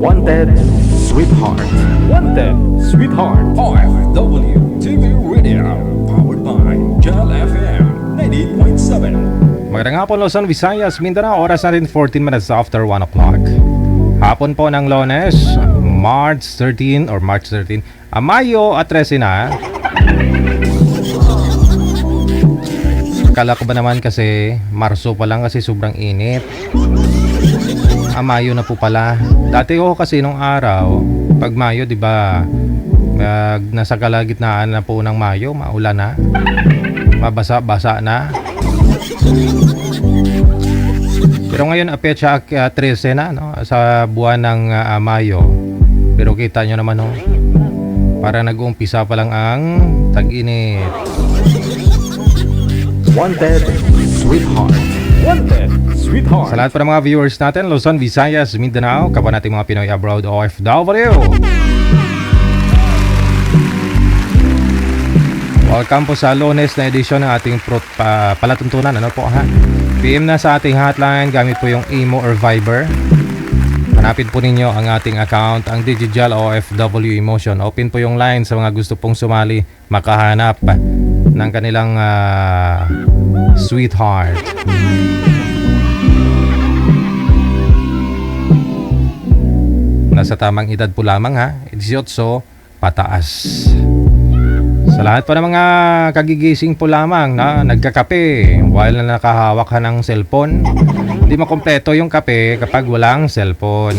Wanted, Sweetheart. Wanted, Sweetheart. OFW TV Radio, powered by Jal FM 90.7. Magandang hapon, Luzon, Visayas, Mindanao. Oras na rin 14 minutes after 1 o'clock. Hapon po ng Lunes, March 13 or March 13. Mayo at 13 na. Akala ko ba naman kasi Marso pa lang kasi sobrang init. Mayo na po pala. Dati ko kasi nung araw, pag Mayo, di ba, nasa kalagitnaan na po ng Mayo, maulan na. Mabasa-basa na. Pero ngayon apetsa 13 na, no, sa buwan ng Mayo. Pero kita nyo naman, no, para nag-uumpisa pa lang ang tag-init. Wanted, Sweetheart. Wanted, Sweetheart. Sa lahat pa ng mga viewers natin, Luzon, Visayas, Mindanao, kapwa nating mga Pinoy abroad, OFW. Welcome po sa Lunes na edisyon ng ating palatuntunan. Ano po ha? PM na sa ating hotline, gamit po yung Imo or Viber. Hanapin po ninyo ang ating account, ang Digital OFW Emotion. Open po yung line sa mga gusto pong sumali, makahanap ng kanilang sweetheart. Nasa tamang edad po lamang ha, 18 pataas. Sa lahat po ng mga kagigising po lamang na nagkakape while na nakahawak ka ng cellphone, hindi makompleto yung kape kapag walang cellphone.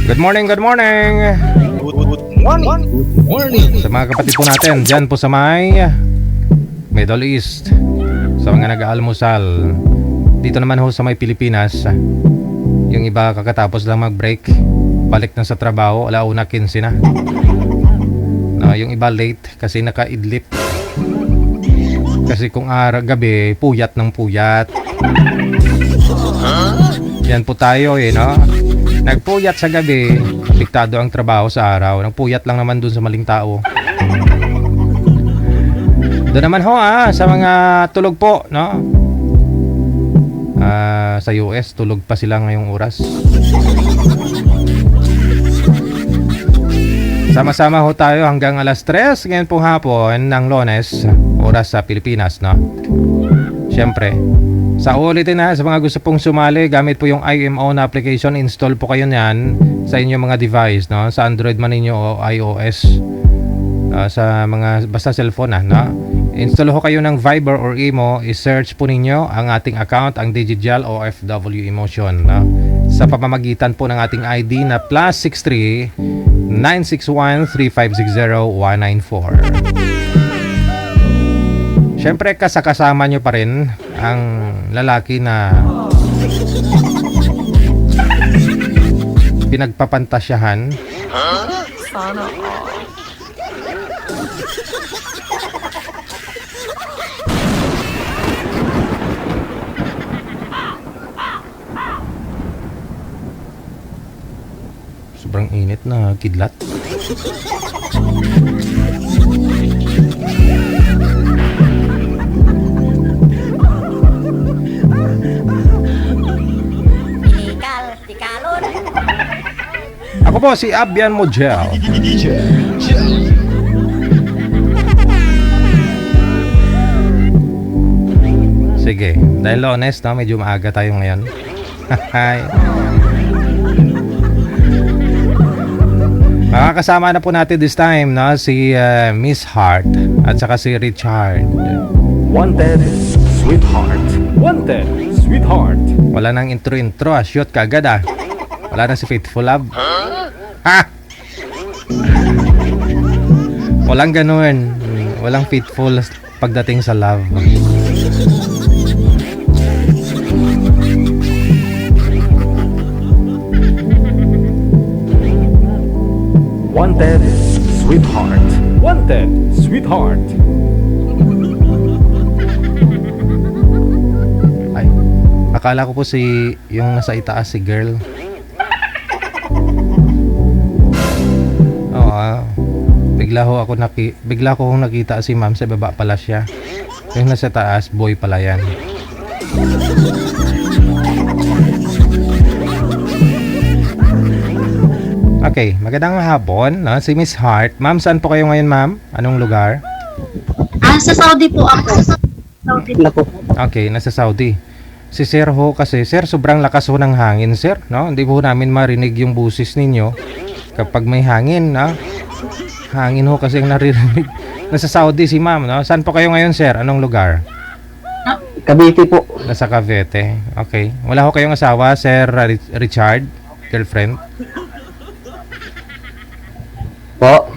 Good morning, good morning! Morning. Sa mga kapatid po natin dyan po sa may Middle East, sa mga nag-aalmusal, dito naman ho sa may Pilipinas, yung iba kakatapos lang mag-break, balik na sa trabaho, 1:15 na. Yung iba late kasi naka-idlip. Kasi kung gabi, puyat ng puyat. Yan po tayo no? Nagpuyat sa gabi, apektado ang trabaho sa araw. Nagpuyat lang naman dun sa maling tao. Doon naman ho sa mga tulog po, no? Sa US, tulog pa sila ngayong oras. Sama-sama ho tayo hanggang alas 3 ngayon pong hapon ng Lunes, oras sa Pilipinas, no? Siyempre, sa ulitin na, sa mga gusto pong sumali, gamit po yung IMO na application, install po kayo niyan sa inyong mga device, no? Sa Android man ninyo o iOS, sa mga basta cellphone no? Install ho kayo ng Viber or Imo, i-search po ninyo ang ating account, ang Digital OFW Emotion, no? Sa pamamagitan po ng ating ID na +63 961 3560 194. Siyempre kasama nyo pa rin ang lalaki na pinagpapantasyahan. Sana all. Sobrang init na kidlat. Ako po si Abian Mojel. Sige, dahil honest, no, medyo maaga tayo ngayon. Makakasama na po natin this time, no, si Miss Heart at saka si Richard. Wanted, Sweetheart. Wanted, Sweetheart. Wala nang intro, shoot kagad Wala na si Faithful Love. Ha? Walang ganun. Walang faithful pagdating sa love. Wanted, Sweetheart. Wanted, Sweetheart. Ay, akala ko po si yung nasa itaas si girl. Bigla ko akong nakita si ma'am sa baba pala siya. Yung nasa taas, boy pala yan. Okay, magandang hapon, no? Si Miss Hart. Ma'am, saan po kayo ngayon, ma'am? Anong lugar? Sa Saudi po ako. Saudi. Naku, Okay, nasa Saudi. Si Sir ho kasi, Sir, sobrang lakas ho ng hangin, Sir, no? Hindi po namin marinig yung busis ninyo kapag may hangin, no? Hangin ho kasi ang naririnig. Nasa Saudi si ma'am, no? Saan po kayo ngayon, Sir? Anong lugar? Cavite po. Nasa Cavite. Okay. Wala ho kayong asawa, Sir Richard? Girlfriend? Po.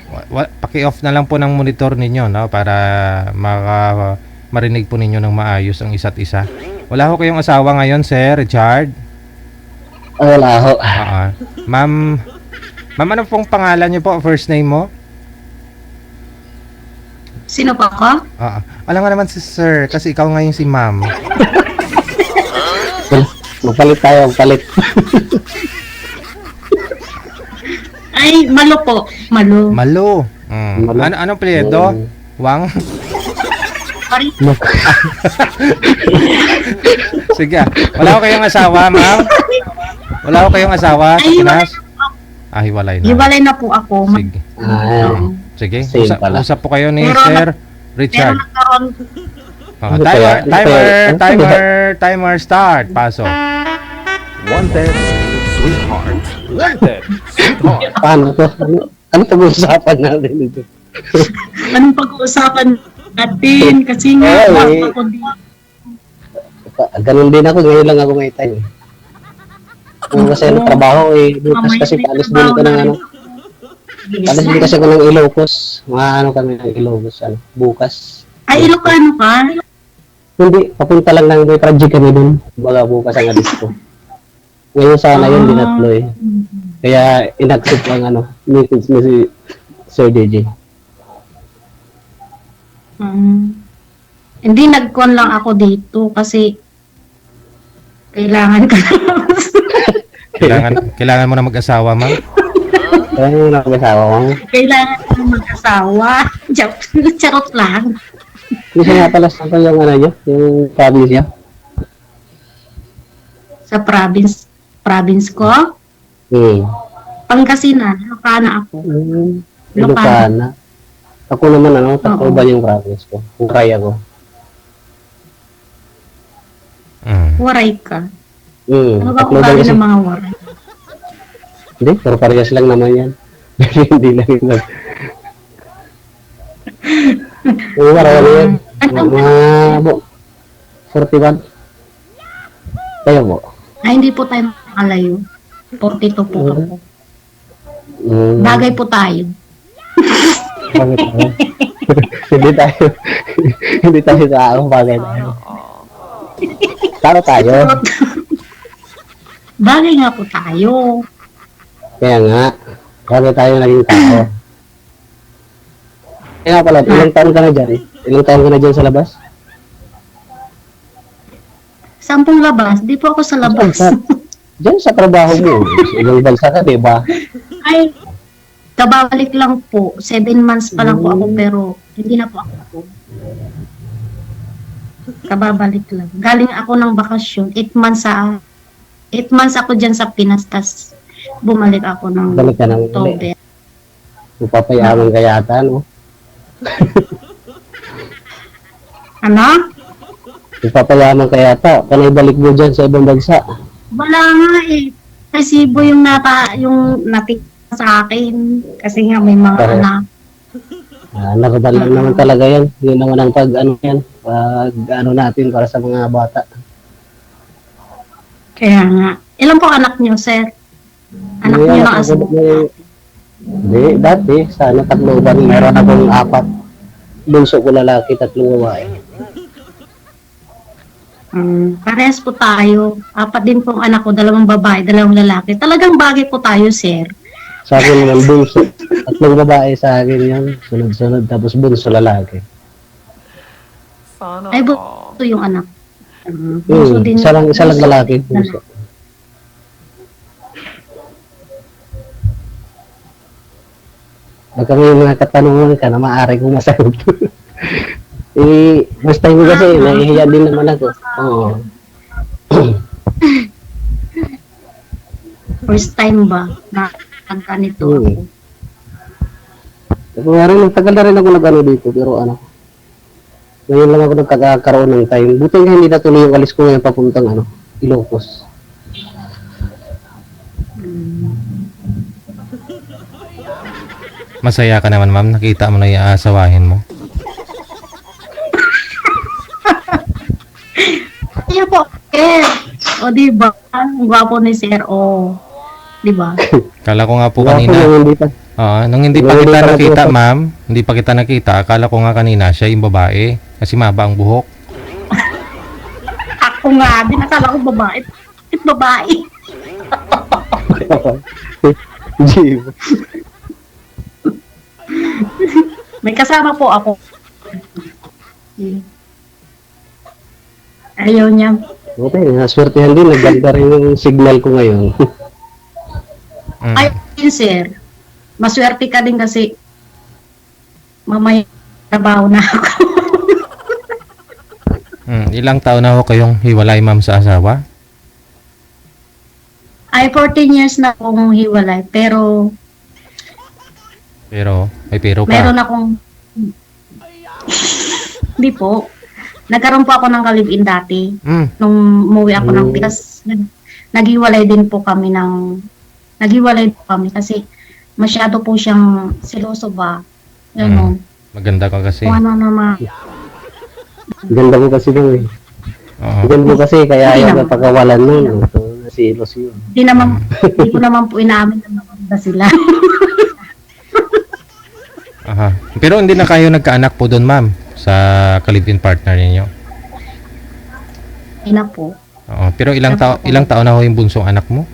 Paki-off na lang po ng monitor ninyo, no? Para marinig po ninyo ng maayos ang isa't isa. Wala ho kayong asawa ngayon, Sir Richard? Wala ho. Oo. Ma'am, ano pong pangalan niyo po? First name mo? Sino po ako? Oo. Alam nga naman si Sir, kasi ikaw ngayon si Ma'am. Magpalit tayo, magpalit. Ay, Malo po. Malo. Malo. Malo. Anong pledo? Wang? Sorry. Sige. Wala ko kayong asawa, Ma'am? Wala ko kayong asawa sa Ay, Pinas? Hiwalay na. Hiwalay na po ako. Sige. Sige. Same pala. Usap po kayo ni Pero Sir Pero Richard. nagkaroon, Oh, Ano kaya? timer start. Pasok. Wanted, sweetheart. Wanted, sweetheart. Paano to? Ano pag-uusapan natin dito? anong pag-uusapan natin? Kasi nga, Ay. basta ko din. Ganun din ako, ngayon lang ako may time. Kung kasi ano, trabaho bukas kasi paalis din ako ng ano. Paalis din kasi ako ng Ilocos. Mga ano kami ng Ilocos, ano, bukas. Ay, Ilocano ka? Hindi, papunta lang ng may project kami dun. Baga bukas ang alis ko. Ngayon sana yun, dinatlo eh. Kaya inaccept ang ano, meetings ni si Sir DJ. Hindi, nag-con lang ako dito kasi kailangan ka Kailangan mo na mag-asawa, Ma'am? Kaya yung nakasawa ko. kailangan ka mag-asawa. Charot lang. Hindi siya nga pala saan ko yung ano nyo, yung province niya. Sa province ko, Pangasinan, Ilocana ako. Ilocana. Ako naman ano, Tacloban yung province ko. Kung kaya ko. Waray ka. Ano ba kung Tacloban galing kasi. ng mga waray? Hindi, pero parehas lang naman yan. Hindi lang yun. Oo, marami yan. Mga 41. Kayo po. Ay, hindi po tayo makalayo. 42 po ako. Bagay po tayo. Bakit tayo? hindi tayo tao, bagay tayo. Tao tayo. Bagay nga po tayo. Kaya nga, bagay tayo naging tao. Kaya nga pala, ilang taon ka na dyan eh? Ilang taon ka na dyan sa labas? Sampung labas. Di po ako sa labas. Diyan sa trabaho mo. Ilang bansa ka, di ba? Ay, kababalik lang po. 7 months pa lang po ako pero hindi na po ako. Kababalik lang. Galing ako ng bakasyon. 8 months ako dyan sa Pinas. Tas bumalik ako ng Balik ka ng October. Mapapayaman ka yata, no? Ano? Mapapayaman ka yata. Panay balik mo dyan sa ibang bansa. Wala nga eh. Resibo yung natik sa akin. Kasi nga may mga Correct. anak. Nakabal lang naman talaga yan. Yun naman ang pag natin para sa mga bata. Kaya nga. Ilan po anak niyo, sir? Anak niyo ng asawa? Hindi, dati. Sana Tacloban. Meron akong 4. Bunso ko lalaki, 3 babae. Parehas po tayo. 4 din pong anak ko, 2 babae, 2 lalaki. Talagang bagay po tayo, sir. Sa akin naman bunso. 3 babae sa akin yan. Sunod-sunod. Tapos bunso lalaki. Sana Ay, all. ito yung anak. Bunso din. Isa lang lalaki. Bunso. Pag kami mga katanungan ka na maaari kong masagot. Mas time ko kasi, nahihiya din naman ako. Oo. First time ba? Na ganito Hmm. ako. Ako nga rin, tagal na rin ako nag-ano dito, pero ano, ngayon lang ako nagkakaroon ng time. Buti nga hindi natuloy yung alis ko ngayon papuntang ano, Ilocos. Masaya ka naman, ma'am. Nakita mo na yung aasawahin mo. Kaya po, o diba? Ang gwapo ni Sir, o. Diba? Kala ko nga po Wala ko kanina. nung hindi pa. Oo, nung hindi pa Hindi kita pa nakita, nag-usap. ma'am. Hindi pa kita nakita. Akala ko nga kanina siya yung babae. Kasi maba ang buhok. Ako nga, din akala ko babae. Bakit babae? Gee, May kasama po ako. Ayaw niya. okay, naswertehan din. Naganda rin yung signal ko ngayon. Mm. Ay, Sir. Maswerte ka din kasi mamaya trabaho na ako. Ilang taon na ho kayong hiwalay, ma'am, sa asawa? Ay, 14 years na akong hiwalay. Pero, May pero ka. meron akong... Hindi po. Nagkaroon po ako ng ka-live-in dati. Nung umuwi ako ng Pinas. Naghiwalay din po kami kasi masyado po siyang siloso ba. Ganun. Maganda ka kasi. Kung ano naman. Ganda ko kasi nung eh. Oo. Ganda ko kasi kaya Hindi ayaw naman. na pagkawalan nun. So, nasilos yun. Hindi ko naman po inaamin na maganda sila. Aha. Pero hindi na kayo nagkaanak po doon, ma'am, sa ka-live-in partner ninyo. Hindi na po. Oo. Pero ilang taon na ho yung bunsong anak mo?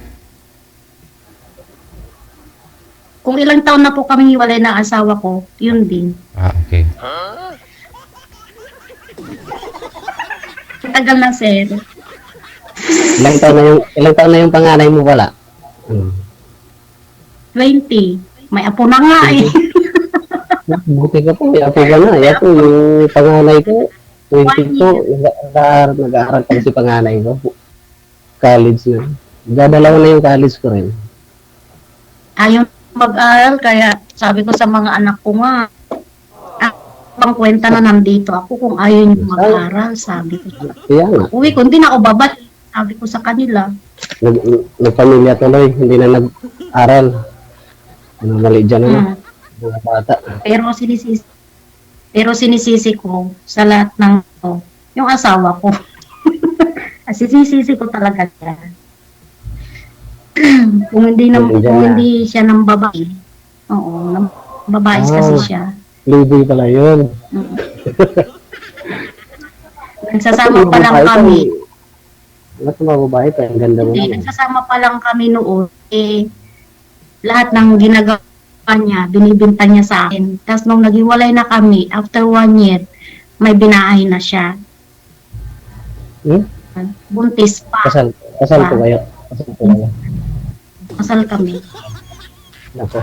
Kung ilang taon na po kami hiwalay ng asawa ko, yun din. Ah, okay. Tagal na, Sir. Ilang taon na yung panganay mo pala? 20. May apo na nga eh. Buti ka po, may apo ka na. Yapo, yung panganay ko, 22, nag-aaral pa si panganay ko. College na. Dadalawa na yung college ko rin. Ayaw mag-aral, kaya sabi ko sa mga anak ko nga, pang kwenta na nandito ako kung ayaw niyo mag-aral, sabi ko. Kaya nga, Uwi ko, hindi na ako babalik, sabi ko sa kanila. nagpamilya tuloy, hindi na nag-aral. Ano, mali dyan na, Hmm. mga bata. Pero sinisisi ko sa lahat ng to, yung asawa ko. Sinisisi ko talaga siya. kung hindi siya ng babae. Oo, ng babae kasi siya. Liboy pala yun. Nagsasama pa lang kami. Lahat ng mga babae pa, ang ganda mo. Hindi, nagsasama pa lang kami noon. Lahat ng ginagawa niya, binibinta niya sa akin. Tapos nung naghiwalay na kami, after 1 year, may binahay na siya. Buntis pa. Kasal ko kayo. Kasal kami. Nako.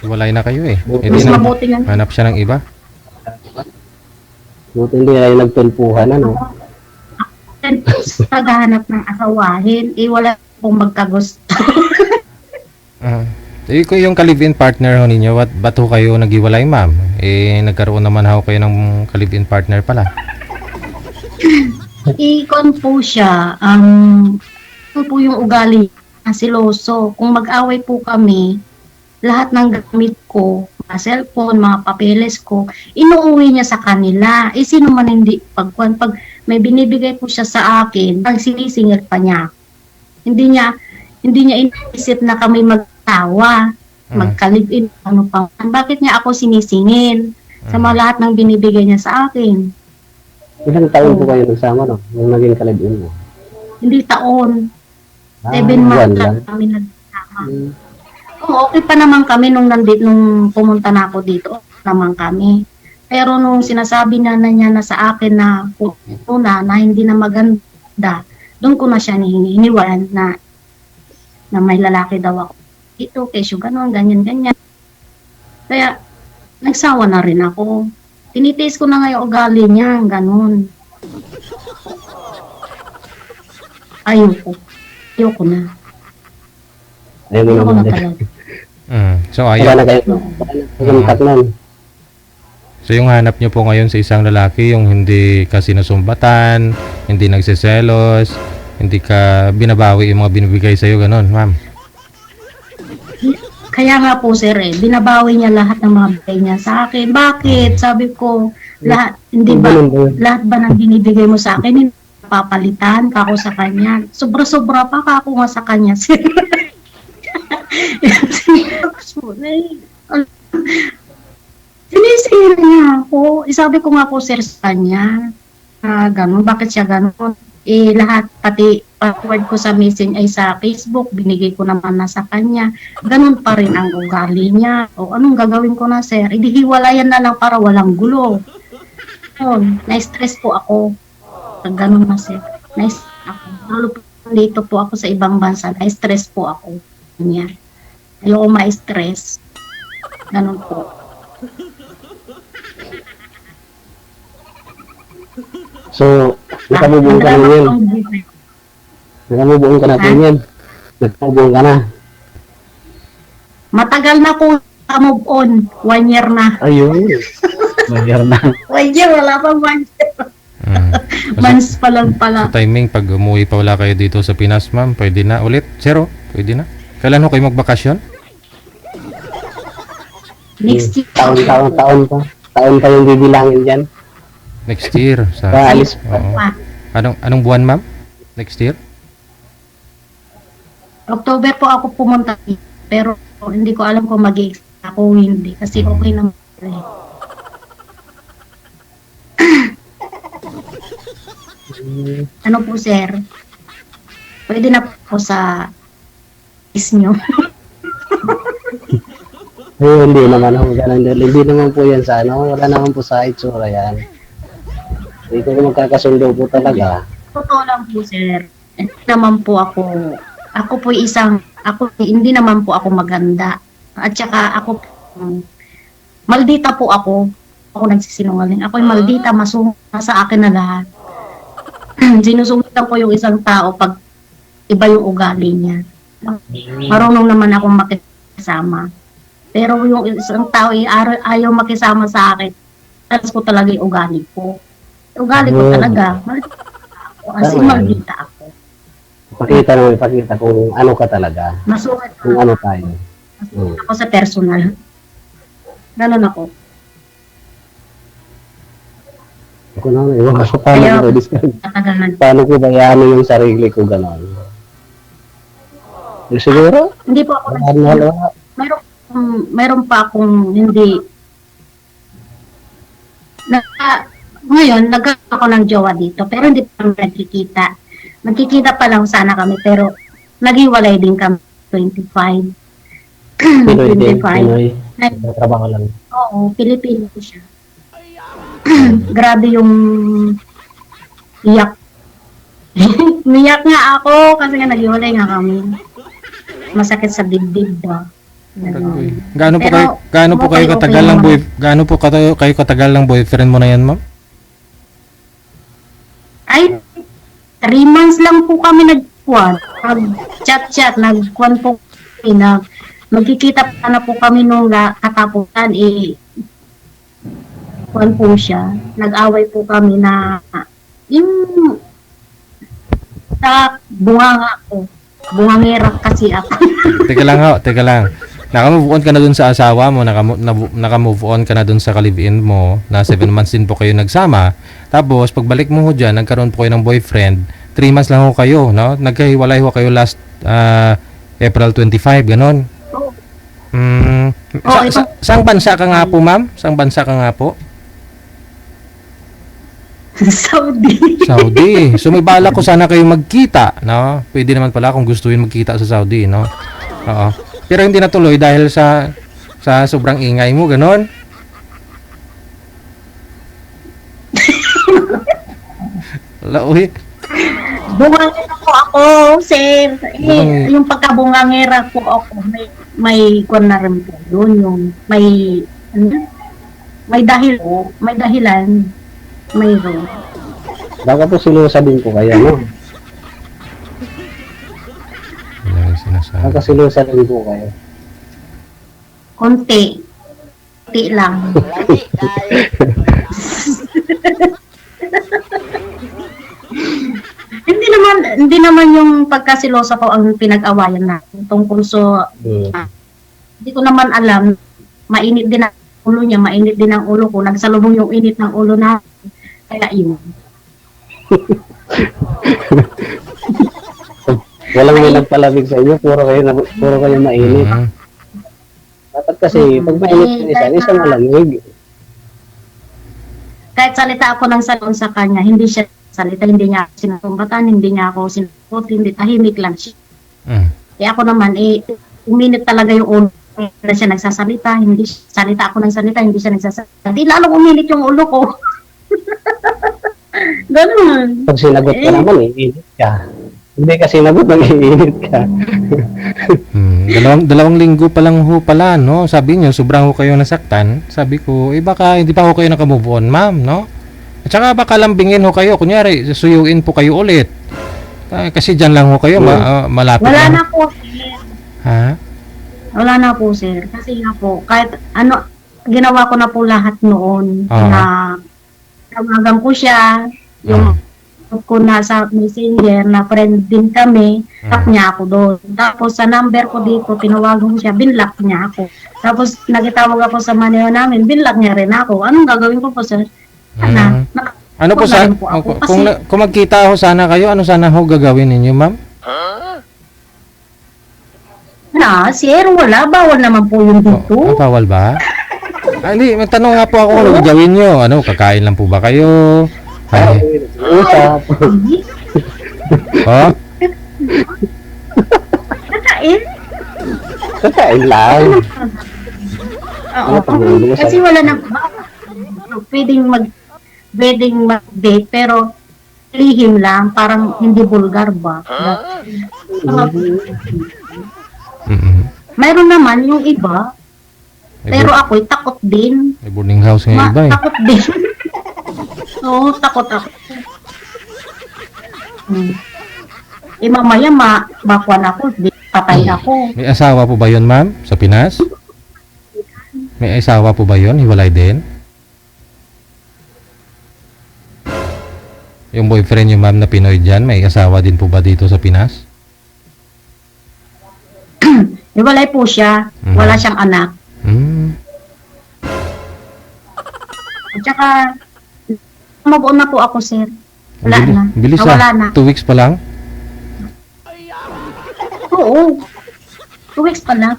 Hiwalay na kayo eh. Buti Hindi Mas na mabuti nga. hanap siya ng iba. Buti hindi kayo nagtulpuhan, ano? Paghahanap ng asawahin, wala pong magkagusto. Kung yung ka-live-in partner ho ninyo, ba't ho kayo naghiwalay, ma'am? Nagkaroon naman ho kayo ng ka-live-in partner pala. Ikon po siya, ito po yung ugali, siloso. Kung mag-away po kami, lahat ng gamit ko, mga cellphone, mga papeles ko, inuuwi niya sa kanila. Sino man hindi, pag may binibigay po siya sa akin, pag sinisingil pa niya. Hindi niya inisip na kami magtawa, magka-live-in, ano pa. Bakit niya ako sinisingil sa mga lahat ng binibigay niya sa akin? Ilang taon po kayo nagsama, no? Nung naging kalibin mo? Hindi taon. 7 buwan months lang. lang kami nagsama. Okay pa naman kami nung pumunta na ako dito, okay naman kami. Pero nung sinasabi na niya na sa akin na na hindi na maganda, doon ko na siya hiniwalan na may lalaki daw ako. Ito, kesyo, gano'n, ganyan. Kaya, nagsawa na rin ako. Tinitiis ko na ngayon ugali niya, gano'n. Ayoko na. Ayaw mo Ayoko na naman. talaga. So Wala ayaw. na kayo. Wala na contact nun. So yung hanap nyo po ngayon sa isang lalaki, yung hindi ka sinusumbatan, hindi nagsiselos, hindi ka binabawi yung mga binibigay sa'yo, ganun, ma'am. Kaya nga po sir binabawi niya lahat ng mga bigay niya sa akin. Bakit? Sabi ko, lahat, hindi ba, Ganun ba yun? lahat ba ng binibigay mo sa akin, hindi papalitan ka ako sa kanya. Sobra-sobra pa ka ako nga sa kanya, sir. Sinisira niya ako. Sabi ko nga po, sir, sa kanya, ganun, bakit siya ganun? Lahat, pati password ko sa message ay sa Facebook, binigay ko naman na sa kanya. Ganun pa rin ang ugali niya. O anong gagawin ko na, sir? Hiwalayan na lang para walang gulo. Yun, na-stress po ako. Ganun na, sir. Na-stress ako. Lalo po dito po ako sa ibang bansa, na-stress po ako. Ganyan. Ayoko ma-stress. Ganun po. So, nakamubuong ka na yun. Nakamubuong ka na po yun. Nakamubuong ka na. Matagal na po move on. 1 year na. Ayun. Mayroon na. 1 year, wala pa 1 year. Months pa lang pala. Sa timing, pag umuwi pa wala kayo dito sa Pinas, ma'am, pwede na ulit? Zero? Pwede na? Kailan ho kayo magbakasyon? Next year. Taon pa. Taon pa yung bibilangin dyan. Next year. Paalis pa. Oo. Anong buwan, ma'am? Next year? October po ako pumunta. Pero hindi ko alam kung mag-i-exam ako o hindi. Kasi okay naman. Ano po, sir? Pwede na po sa is nyo. Ay, hindi naman ako ganun. Hindi naman po yan sa ano. Wala naman po sa itsura yan. Hindi ko magkakasundo po talaga. Totoo lang po, sir. Hindi naman po ako po hindi naman po ako maganda. At saka ako, maldita po ako. Ako nagsisinungaling. Ako yung maldita, masuma sa akin na lahat. Sinusungitan ko yung isang tao pag iba yung ugali niya. Marunong naman ako makisama. Pero yung isang tao ayaw makisama sa akin. Alas ko talaga yung ugali ko. Ugali ko talaga. Maldita ako. Kasi maldita ako. Pakita kung ano ka talaga. Masungit Kung ano tayo. ako sa personal. Ganon ako. Ako na, iwan ko paano Kaya- ko discard. Tatagal na. Paano ko bayano yung sarili ko gano'n. Siguro, Hindi po ako wala. mayroon pa akong hindi ngayon nagkaroon ako ng jowa dito pero hindi pa kami nagkikita pa lang sana kami pero naghiwalay din kami 25 Pinoy din, 25 Pinoy. Trabaho lang. oo Pilipino siya grabe yung iyak niyak nga ako kasi nga naghiwalay nga kami masakit sa dibdib ba. Ganun. Gaano po Pero, kayo okay katagal ng naman. gaano po kayo katagal ng boyfriend mo na yan, ma'am? Ay, 3 months lang po kami nag-chat, nag-chat po kami, magkikita pa na po kami nung katapusan, kwan po siya, nag-away po kami na, yung, sa bunganga ko, bungangera kasi ako. Teka lang. Naka-move on ka na dun sa asawa mo, naka-move on ka na dun sa ka-live-in mo, na 7 months din po kayo nagsama. Tapos, pagbalik mo ho dyan, nagkaroon po kayo ng boyfriend, 3 months lang ho kayo, no? Nagkahiwalay ho kayo last April 25, ganon. Saang bansa ka nga po, ma'am? Saang bansa ka nga po? Saudi. So may balak ko sana kayo magkita, no? Pwede naman pala kung gustuin magkita sa Saudi, no? Oo. Pero hindi natuloy dahil sa sobrang ingay mo, ganon. Lauhi. Bungangera po ako, sir. Yung pagkabungangera po ako, may kwan na rin po yun, yung may dahilan, mayroon. Baka po sinusabihin ko kayo, no? Yan ang sinasabi. Baka sinusabihin ko kayo. Konti. Konti lang. Hindi naman yung pagkasilosa ko ang pinag-awayan natin tungkol sa hindi ko naman alam, mainit din ang ulo niya, mainit din ang ulo ko, nagsalubong yung init ng ulo na kaya yun. Walang may nagpalamig sa inyo, puro kayo mainit. Mm. Dapat kasi, pag mainit yung isa malamig. Kahit salita ako ng salon sa kanya, hindi siya salita, hindi niya ako sinusumbatan, hindi niya ako sinupot, hindi tahimik lang siya. Mm. Kaya ako naman, uminit talaga yung ulo na siya nagsasalita, hindi salita ako ng salita, hindi siya nagsasalita. Di lalong uminit yung ulo ko. Ganun. Pag sinagot ka naman, iinit ka. Hindi ka sinagot, nag-iinit ka. Dalawang linggo pa lang ho pala, no? Sabi niyo, sobrang ho kayo nasaktan. Sabi ko, baka hindi pa ho kayo nakamove on, ma'am, no? At saka baka lambingin ho kayo. Kunyari, suyuin po kayo ulit. Kasi dyan lang ho kayo, malapit Wala lang. na po, sir. Ha? Wala na po, sir. Kasi nga po, kahit ano, ginawa ko na po lahat noon Oo. na tawagan ko siya, yung ko na sa messenger na friend din kami, tap niya ako doon. Tapos sa number ko dito, tinawagan ko siya, binlock niya ako. Tapos nagitawag ako sa maneho namin, binlock niya rin ako. Anong gagawin ko po, sir? Ano po sa po ako, kung magkita ho sana kayo, ano sana ho gagawin ninyo, ma'am? Sir, wala. Bawal naman po yung dito. Bawal ba? Hindi, magtanong nga po ako kung ano gagawin nyo. Ano, kakain lang po ba kayo? Ay, Usap. oh? Kakain? Kakain lang. Oo. Kasi wala na pwedeng mag-date pero lihim lang, parang hindi vulgar ba? Mayroon naman yung iba, pero ako'y takot din. May boarding house nga iba eh. Takot din. Oo, takot ako. Mamaya bakwan ako, patay ako. May asawa po ba yun, ma'am? Sa Pinas? May asawa po ba yun? Hiwalay din? Yung boyfriend yung ma'am na Pinoy dyan, may asawa din po ba dito sa Pinas? Iwalay po siya, wala siyang anak. At saka, mag-on na po ako, sir. Wala na. Bilis Wala ah. na. 2 weeks pa lang? Oo. 2 weeks pa lang.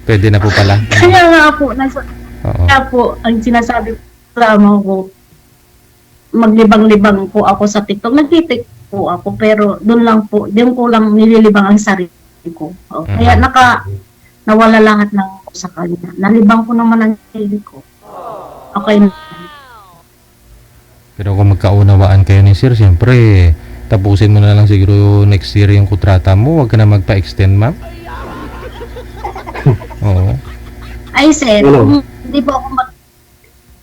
Pwede na po pala. Kaya nga po, Oo. kaya po, ang sinasabi ko sa amo ko, maglibang-libang po ako sa TikTok. Nag-TikTok po ako, pero doon ko lang nililibang ang sarili ko. Kaya nawala lahat ng ako sa kanya. Nalibang ko naman ang sarili ko. Okay na. Pero kung magkaunawaan kayo ni sir, siyempre, tapusin mo na lang siguro next year yung kontrata mo. Huwag ka na magpa-extend, ma'am. Oo. Ay, sir, hindi po ako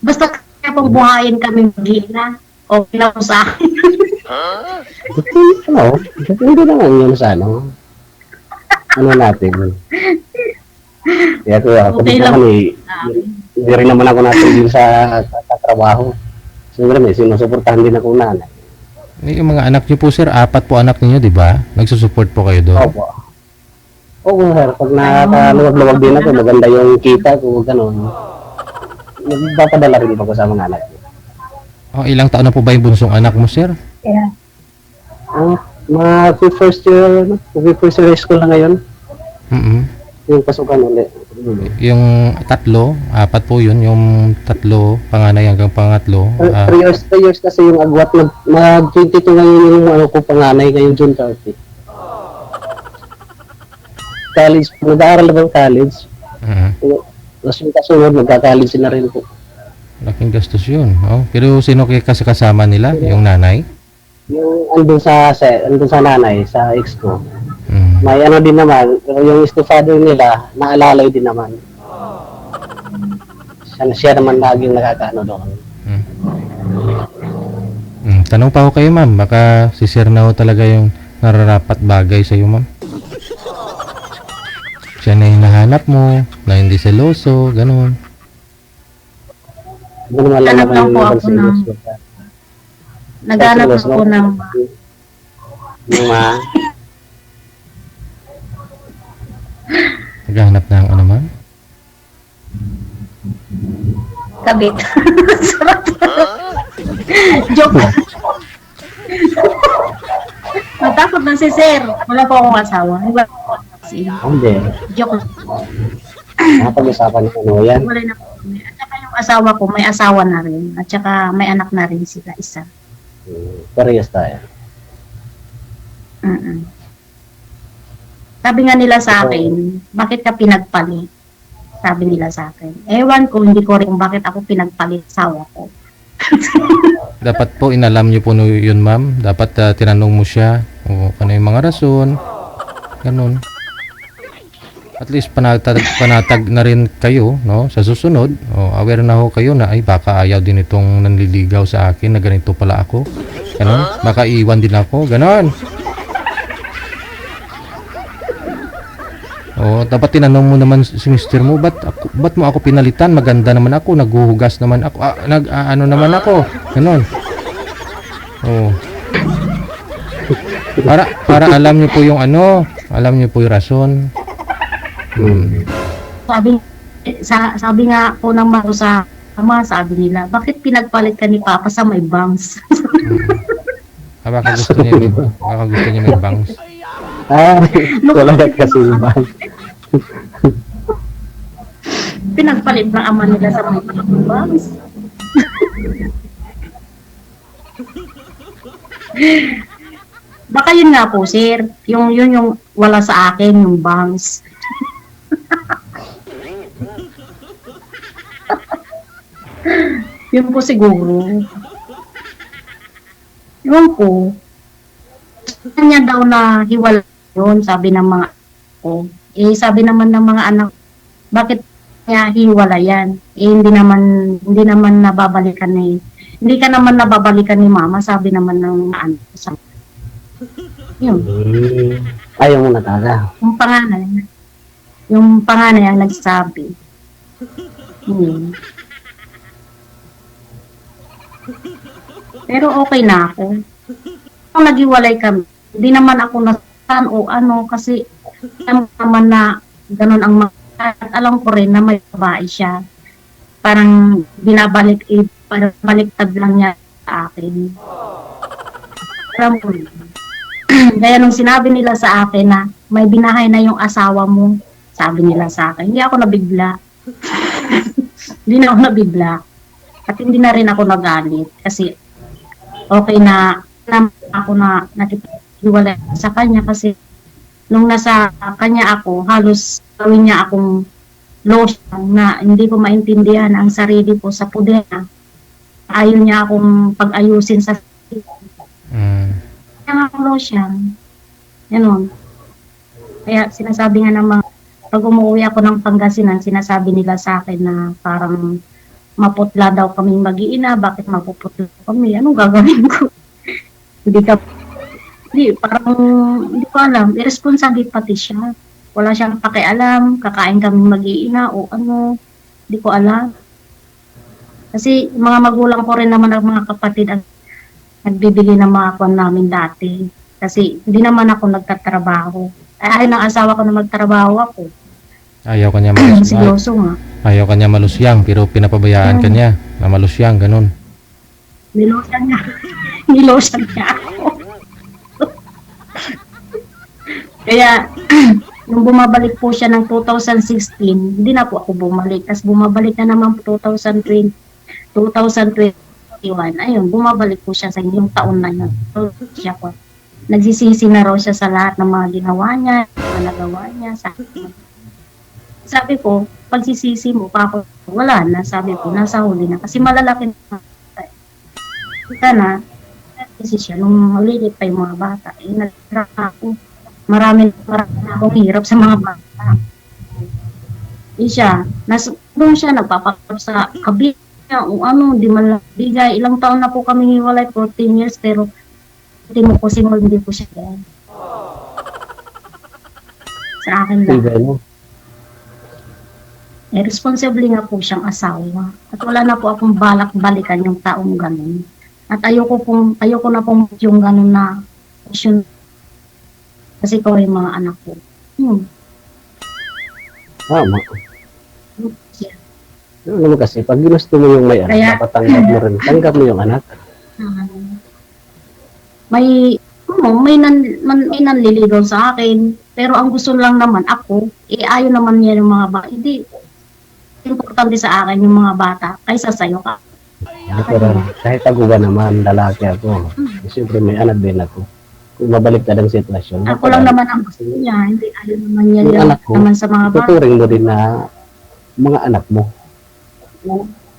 basta kaya pong buhayin kami mag-iina. Okay na po sa akin. Hindi naman yun sa ano. Ano natin. Kaya ako Okay dito lang. hindi rin naman ako natin sa trabaho. Siyempre may sinusuportahan din ako nanay. Yung mga anak niyo po, sir, 4 po anak niyo, di ba? Nagsusupport po kayo doon? Opo. Oo, sir. Pag nakakaluwag-luwag din ako, maganda yung kita ko, gano'n. Nagpapadala rin ako sa mga anak. Oh, ilang taon na po ba yung bunsong anak mo, sir? Yeah. Mga first year high school na ngayon. Yung pasukan ulit. Yung 3, 4 po yun. Yung 3, panganay hanggang pangatlo. 3 years kasi yung agwat. Mag-22 ngayon yung ko panganay ngayong June 30. College, nag-aaral na bang college? Tapos yung kasunod, magka-college na rin po. Laking gastos yun. Oh. Pero sino kasi kasama nila? Yung nanay? Yung andun sa nanay, sa ex ko. Mm. May ano din naman, pero yung stepfather nila, naalalay din naman. Siya naman laging nakakaano doon. Tanong pa ako kayo, ma'am. Baka si sir na ho talaga yung nararapat bagay sa'yo, ma'am. Siya na hinahanap mo, na hindi seloso, ganun. Hindi naman lang Hanap naman lang yung po ibang ako ng- seryoso. Naghanap Selos, ako no? ng Yung mga, Naghahanap ng ano, ma'am? kabit. Sarap. Joke. Natakot na si Sir. Wala po akong asawa. Iba po kasi. hindi. Joke lang. Nakapag-usapan ng ano yan. Wala na po kami. At saka yung asawa ko, may asawa na rin. At saka may anak na rin sila, isa. Parehas tayo. Mm-mm. Sabi nga nila sa akin, bakit ka pinagpalit? Sabi nila sa akin. Ewan ko, hindi ko rin kung bakit ako pinagpalit sa asawa ko. Dapat po inalam niyo po yun, ma'am. Dapat tinanong mo siya o ano yung mga rason. Ganun. At least panatag na rin kayo, no? Sa susunod, aware na ho kayo na ay baka ayaw din itong nanliligaw sa akin na ganito pala ako. Ganun. Baka iwan din ako. Ganun. Dapat tinanong mo naman si mister mo, ba't mo ako pinalitan? Maganda naman ako, naghuhugas naman ako, ano naman ako, ganon. Para alam niyo po yung alam niyo po yung rason. Sabi nga po ng mga sa ama, sabi nila, bakit pinagpalit ka ni Papa sa may bangs? Baka gusto niya may bangs. Wala na kasi ibang. Pinagpalit ng ama nila sa may bangs. Baka yun nga po, sir. Yung wala sa akin, yung bangs. Yun po siguro. Yun po. Kanya daw na hiwalay yun, sabi ng mga ko. Sabi naman ng mga anak, bakit niya hiwalayan? Hindi naman nababalikan hindi ka naman nababalikan ni mama, sabi naman ng anak. Yun. Ayaw mo na talaga. Yung panganay ang nagsabi. Pero okay na ako. Kung naghiwalay kami, hindi naman ako nasan o ano, kasi alam naman na ganun ang mga, at alam ko rin na may babae siya. Parang parang baliktad lang niya sa akin. Alam ko rin. Kaya nung sinabi nila sa akin na may binahay na yung asawa mo, sabi nila sa akin, hindi ako nabigla. Hindi na ako nabigla. At hindi na rin ako nagalit. Kasi okay na ako na nakikiwalay sa kanya, kasi nung nasa kanya ako, halos gawin niya akong lotion na hindi ko maintindihan ang sarili ko sa puder. Ayaw niya akong pag-ayusin sa sarili ko. Kaya akong lotion. Ganon. Kaya sinasabi nga ng mga, pag umuwi ako ng Pangasinan, sinasabi nila sa akin na parang maputla daw kaming mag-iina, bakit mapuputla kami? Anong gagawin ko? Parang hindi ko alam. Irresponsible pati siya. Wala siyang pakialam, kakain kami mag-iina o ano, hindi ko alam. Kasi mga magulang ko rin naman ang mga kapatid ang nagbibili ng mga kwan namin dati. Kasi hindi naman ako nagtatrabaho. Ayaw ng asawa ko na magtrabaho ako. Ayaw kanya malusyang. Seryoso nga. Ayaw kanya malusyang, pero pinapabayaan kanya na malusyang, ganun. Nilosan niya. Nilosan niya ako. Kaya, nung bumabalik po siya ng 2016, hindi na po ako bumalik. Tapos bumabalik na naman po 2021. Ayun, bumabalik po siya sa yung taon na yun. So, siya po. Nagsisisi na raw siya sa lahat ng mga ginawa niya, mga nagawa niya. Sabi ko, pagsisisi mo pa ako, wala na. Sabi ko, nasa huli na. Kasi malalaki na. Sana, kasi siya, nung malilit pa yung mga bata, nag-track ako. Marami akong hirap sa mga bata. Siya, doon siya nagpapakap sa kabit niya o ano, di man lang bigay. Ilang taon na po kami hiwalay, 14 years, pero hindi mo po single, hindi po siya yan. Sa akin lang. Tigay mo. Eh, responsibly nga po siyang asawa. At wala na po akong balak balikan yung taong ganun. At ayoko na pong yung ganun na yun, kasi ko yung mga anak ko. Tama. Yeah. Ano naman kasi, pag ginusto mo yung may anak, Kaya- dapat tanggap mo rin. Tanggap mo yung anak. May may nanliligaw sa akin, pero ang gusto lang naman ako, ayaw naman niya yung mga bata. Hindi, importante sa akin yung mga bata kaysa sa'yo ka. Pero kahit ako ba naman, lalaki ako. Siyempre may anak din ako. Kung mabalik ka ng sitwasyon. Ako lang naman ang gusto niya, hindi ayaw naman niya Yung yung anak ko, naman sa mga bata. tuturing mo din na mga anak mo.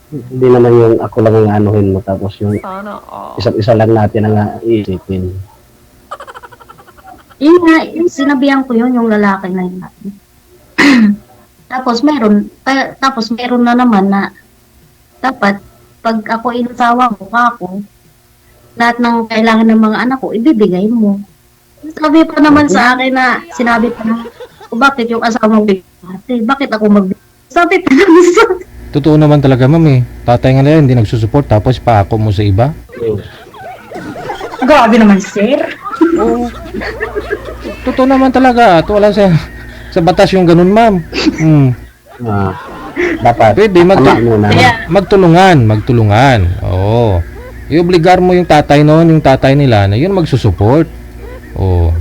Hindi naman yung ako lang ang anuhin mo tapos yung Sana all. isa't isa lang natin ang iisipin. Yun nga, sinabihan ko yun, yung lalaki na yun. tapos meron na naman na dapat pag ako inasawa mo ako, lahat ng kailangan ng mga anak ko, ibibigay mo. Sabi pa naman sa akin na, sinabi pa na, bakit yung asawa mo bigay? Bakit ako magbigay? Sabi pa naman sa Totoo naman talaga, ma'am eh. Tatay nga nila hindi nagsusupport tapos paako mo sa iba. Grabe naman, sir. Oo. Totoo naman talaga. At wala sa batas yung ganun, ma'am. Dapat Pwede ama muna. magtulungan. Oo. Iobligar mo yung tatay noon, yung tatay nila na yun magsusupport. Oo.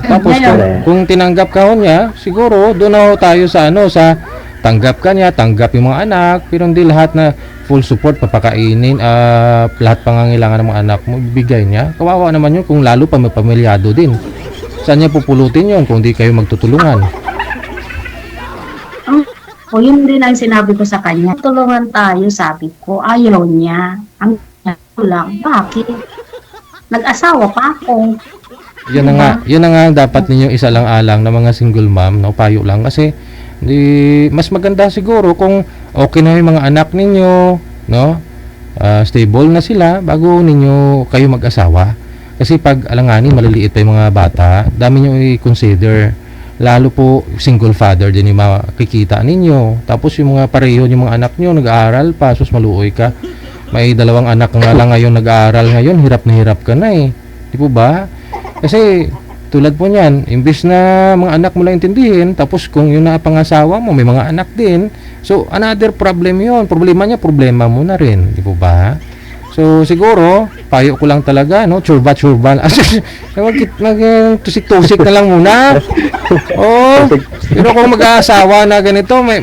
Tapos kung tinanggap ka ho niya, siguro doon na ho tayo sa sa tanggap ka niya, tanggap yung mga anak, pero hindi lahat na full support, papakainin, lahat pangangailangan ng mga anak mo, bigay niya. Kawawa naman yun kung lalo pa may pamilyado din. Saan niya pupulutin yun kung di kayo magtutulungan? O yun din ang sinabi ko sa kanya. Tulungan tayo, sabi ko. Ayaw niya. Ang ko lang, bakit? Nag-asawa pa ako. Yun na nga ang dapat ninyong isalang-alang na mga single mom, no, payo lang kasi mas maganda siguro kung okay na yung mga anak ninyo, no? Stable na sila bago ninyo kayo mag-asawa. Kasi pag alanganin maliliit pa yung mga bata, dami niyo i-consider. Lalo po single father din yung makikita ninyo. Tapos yung mga pareho yung mga anak niyo nag-aaral pa, sus maluoy ka. May dalawang anak nga lang ngayon nag-aaral ngayon, hirap na hirap ka na eh. Di po ba? Kasi tulad po niyan, imbis na mga anak mo lang intindihin, tapos kung yun na pangasawa mo, may mga anak din. So, another problem yun. Problema niya, problema mo na rin. Di po ba? So, siguro, payo ko lang talaga, no? Churba. Tusik-tusik na lang muna. Oo. Pero kung mag-aasawa na ganito, may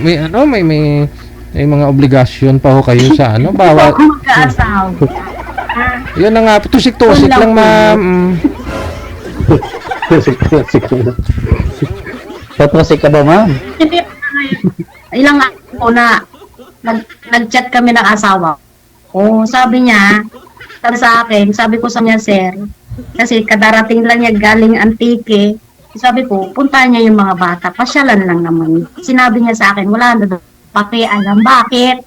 mga obligasyon pa ho kayo sa bawal. Ako mag-aasawa. Yun na nga, tusik-tusik lang, ma'am. Tatrasik ka ba, ma'am? Hindi ilang ako na nag-chat kami ng asawa. Sabi niya, sa akin, sabi ko sa niya, sir, kasi kadarating lang niya galing Antique. Sabi ko, puntahan niya yung mga bata, pasyalan lang naman. Sinabi niya sa akin, wala na doon, pakialam. Bakit?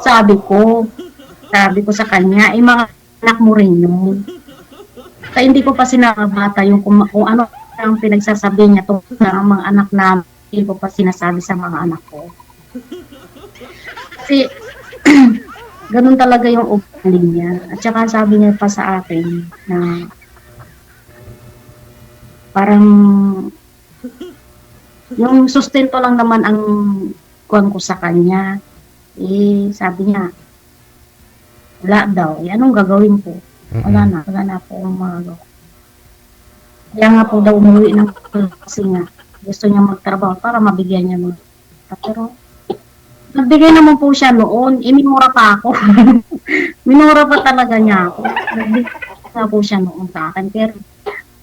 Sabi ko sa kanya, mga anak mo rin yun. Kaya hindi ko pa sinabata yung kung ano ang pinagsasabi niya tungkol sa mga anak namin. Hindi ko pa sinasabi sa mga anak ko. Kasi, ganun talaga yung ugali niya. At saka sabi niya pa sa akin na parang yung sustento lang naman ang kuwan ko sa kanya. Sabi niya, wala daw. Anong gagawin ko? Wala na po akong magagawa. Kaya nga po daw umuwi ng kasi nga gusto niya magtrabaho para mabigyan niya mga. Pero nagbigay naman po siya noon, minura pa ako. Minura pa talaga niya ako. Nagbigay na po siya noon sa akin. Pero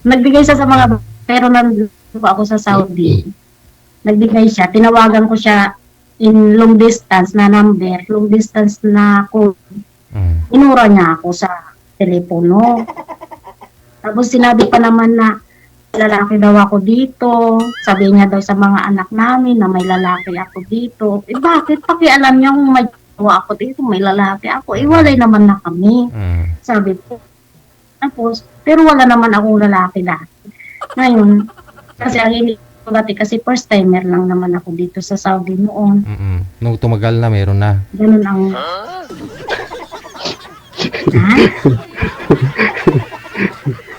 nagbigay siya sa mga, pero nandito ako sa Saudi. Nagbigay siya, tinawagan ko siya in long distance na number, long distance na call. Minura niya ako sa telepono. Tapos sinabi pa naman na lalaki daw ako dito. Sabi niya daw sa mga anak namin na may lalaki ako dito. Bakit? Pakialam niya kung may jowa ako dito, may lalaki ako. Walay naman na kami. Sabi ko. Tapos, pero wala naman akong lalaki dati. Ngayon, Kasi ang hindi ko dati, kasi first timer lang naman ako dito sa Saudi noon. Nung tumagal na, meron na. Ganun ang... Ha?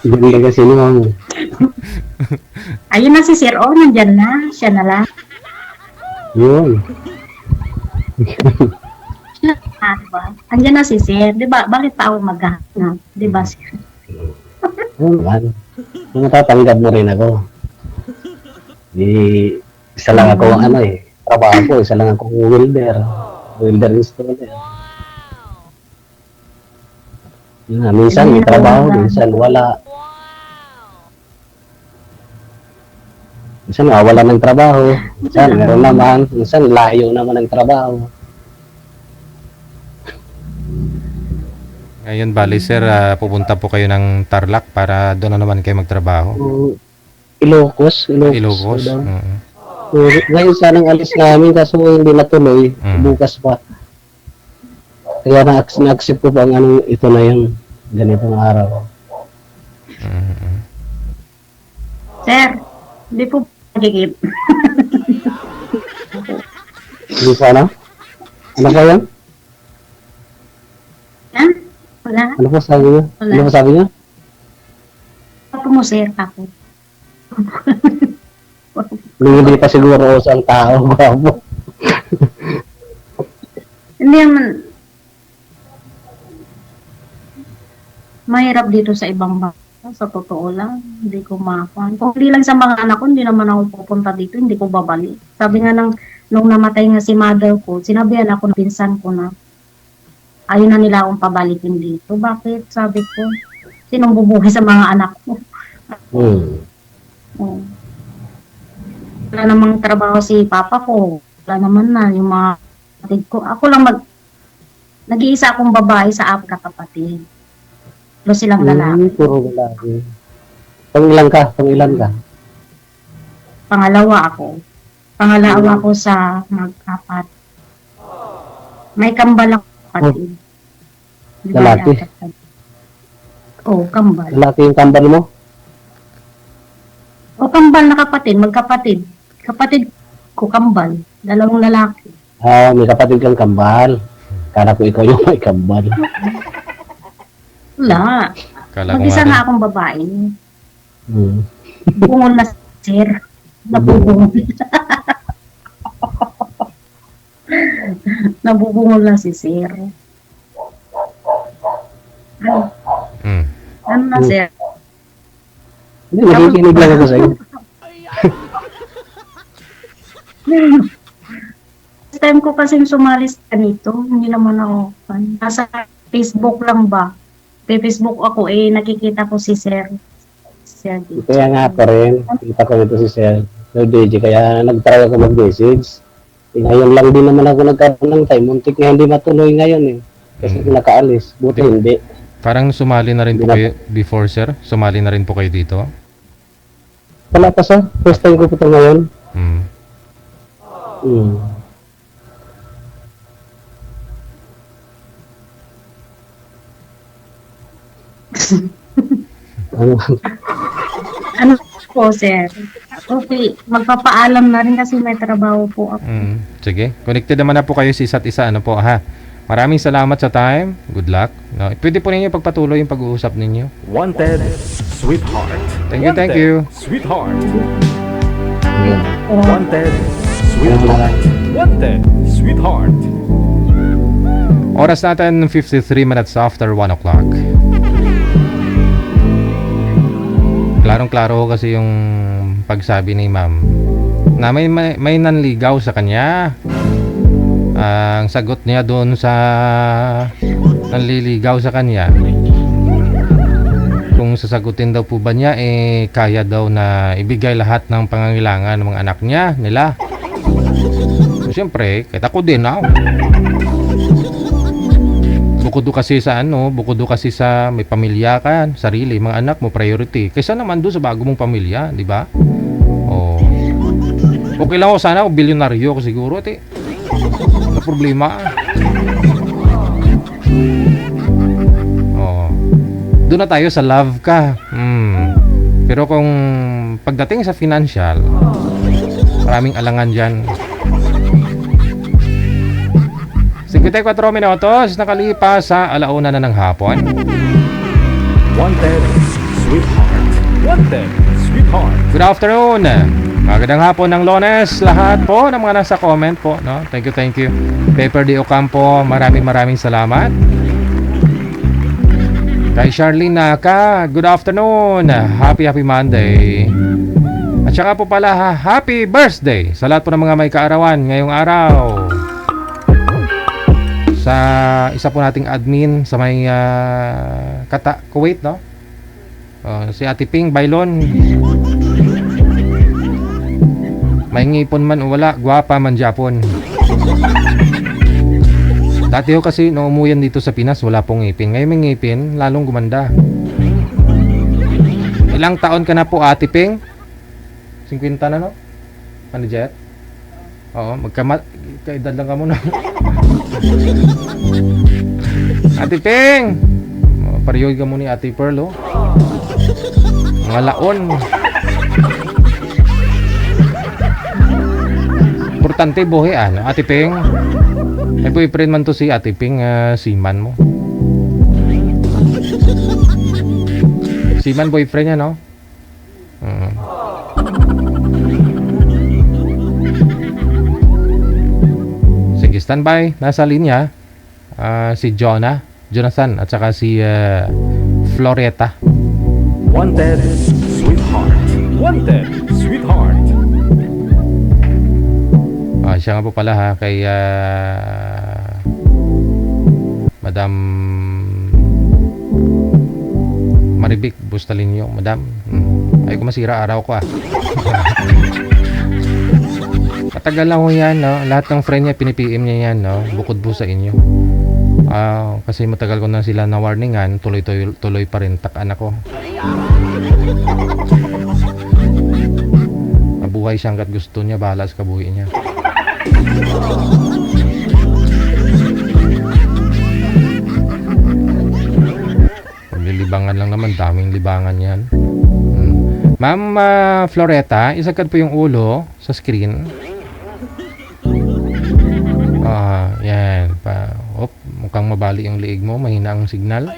Ganda kasi naman. Ayun na si Sir O, nandyan na. Siya na lang. Yun. Diba? Andyan na si Sir. Diba? Bakit pa ako maghahanap? Diba, Sir? Oo naman. Kung matatanggap mo rin ako. Isa lang ako trabaho ko, isa lang ako welder installer. Yun nga, minsan may trabaho, minsan wala. Minsan wala ng trabaho, minsan meron naman, minsan layo naman ng trabaho. Ngayon, bali sir, pupunta po kayo ng Tarlac para doon na naman kayo magtrabaho. Ilocos. Ilocos. Ngayon sanang alis namin kaso hindi natuloy, bukas pa. Kaya na-accept ko pa ito na yung ganitong araw. Sir, hindi po magigip. Hindi pa ano? Ano pa yan? Ha? Wala? Ano po sabi niyo? Wala. Ano po sabi niyo? Ako mo, Sir, ako. Hindi pa siguro ang tao, babo. Hindi naman. Mahirap dito sa ibang bansa. Sa totoo lang, hindi ko makuha. Kung hindi lang sa mga anak ko, hindi naman ako pupunta dito, hindi ko babalik. Sabi nga nung namatay nga si mother ko, sinabihan ako ng pinsan ko na ayaw na nila akong pabalikin dito. Bakit? Sabi ko, sinong bubuhay sa mga anak ko? Oh. Wala namang trabaho si papa ko. Wala naman na yung mga kapatid ko. Ako lang nag-iisa akong babae sa apat na kapatid. Pero silang lalaki. Puro lalaki. Pangilan ka? Pangalawa ako. Pangalawa ko sa mag-apat. May kambal ako kapatid. Di ba, Lalaki? Oo, kambal. Lalaki yung kambal mo? O kambal na kapatid, magkapatid. Kapatid ko kambal. Dalawang lalaki. May kapatid kang kambal. Kala ko ikaw yung may kambal. Wala. Kala ko Mag-isa nga nga rin. akong babae. Hmm. Bungol na sir. Nabubungol. Nabubungol na si sir. Ano na sir? Hindi, nakikinig lang ako sa'yo. First time ko kasing sumali sa ganito, hindi naman ako fan. Nasa Facebook lang ba? Sa Facebook ako nakikita ko si Sir. Sir DJ. Kaya nga pa rin, kita ko ito si Sir DJ, kaya nag-try ako mag-message. Ngayon lang din naman ako nagkaroon ng time, muntik nga hindi matuloy ngayon Kasi nakaalis, buti hindi. Parang sumali na rin po kayo before, sir? Sumali na rin po kayo dito? Wala pa sir, first time ko po ito ngayon. Hmm. Ano po, Sir? Okay, magpapaalam na rin kasi may trabaho po ako. Sige, connected naman na po kayo sa isa't isa. Ano po, ha? Maraming salamat sa time. Good luck. No, pwede po ninyo pagpatuloy yung pag-uusap ninyo. Wanted, sweetheart. Thank you, thank you. Sweetheart. Oh, Wanted, sweetheart. Wanted, sweetheart. Oras natin 53 minutes after 1 o'clock. Klarong-klaro kasi yung pagsabi ni ma'am na may nanligaw sa kanya. Ang sagot niya doon sa nanliligaw sa kanya, kung sasagutin daw po ba niya, kaya daw na ibigay lahat ng pangangailangan ng mga anak niya, nila. So, siyempre, kahit ako din, bukod do kasi sa may pamilya ka, sarili, mga anak mo, priority. Kaysa naman doon sa bago mong pamilya, di ba? Oh. Okay lang ako sana kung bilyonaryo ko siguro, na problema. Doon na tayo sa love ka. Pero kung pagdating sa financial, maraming alangan dyan. 54 minutos nakalipas sa alauna na ng hapon. Wanted, sweetheart. Wanted, sweetheart. Good afternoon. Magandang hapon ng Lones. Lahat po ng mga nasa comment po, no? Thank you. Paper de Ocampo, maraming salamat. Kay Charlene Naka, good afternoon. Happy Monday. At saka po pala, happy birthday sa lahat po ng mga may kaarawan ngayong araw. Sa isa po nating admin sa may Kuwait, no? Si Ate Ping Bailon. May ngipon man o wala, gwapa man Japon. Dati ho kasi nung umuyan dito sa Pinas, wala pong ngipin. Ngayon may ngipin, lalong gumanda. Ilang taon ka na po, Ate Ping? 50 na, no? Ano, Jet? Oo, kaedad lang ka muna. Ate Ping! Pariyog ka muna ni Ate Pearl, oh. Mga laon. Importante buhay, ano? Ate Ping? May boyfriend man to si Ate Ping, Seaman mo. Seaman boyfriend niya, no? Sige, standby. Nasa linya si Jonathan at saka si Floreta. Wanted, sweetheart. Wanted, sweetheart. Siya nga po pala ha kay Madam Maribik Bustalinyo, Madam. Ay ko masira araw ko Matagal lang ho yan, no? Lahat ng friend niya pinipm niya yan, no? Bukod po sa inyo. Kasi matagal ko na sila na warningan, tuloy pa rin takan ako. Mabuhay siya hanggat gusto niya, bahala sa kabuhi niya. Paglilibangan lang naman, daming libangan yan. Ma'am Floreta, isagad po yung ulo sa screen. Yan mukhang mabali yung liig mo, mahina ang signal.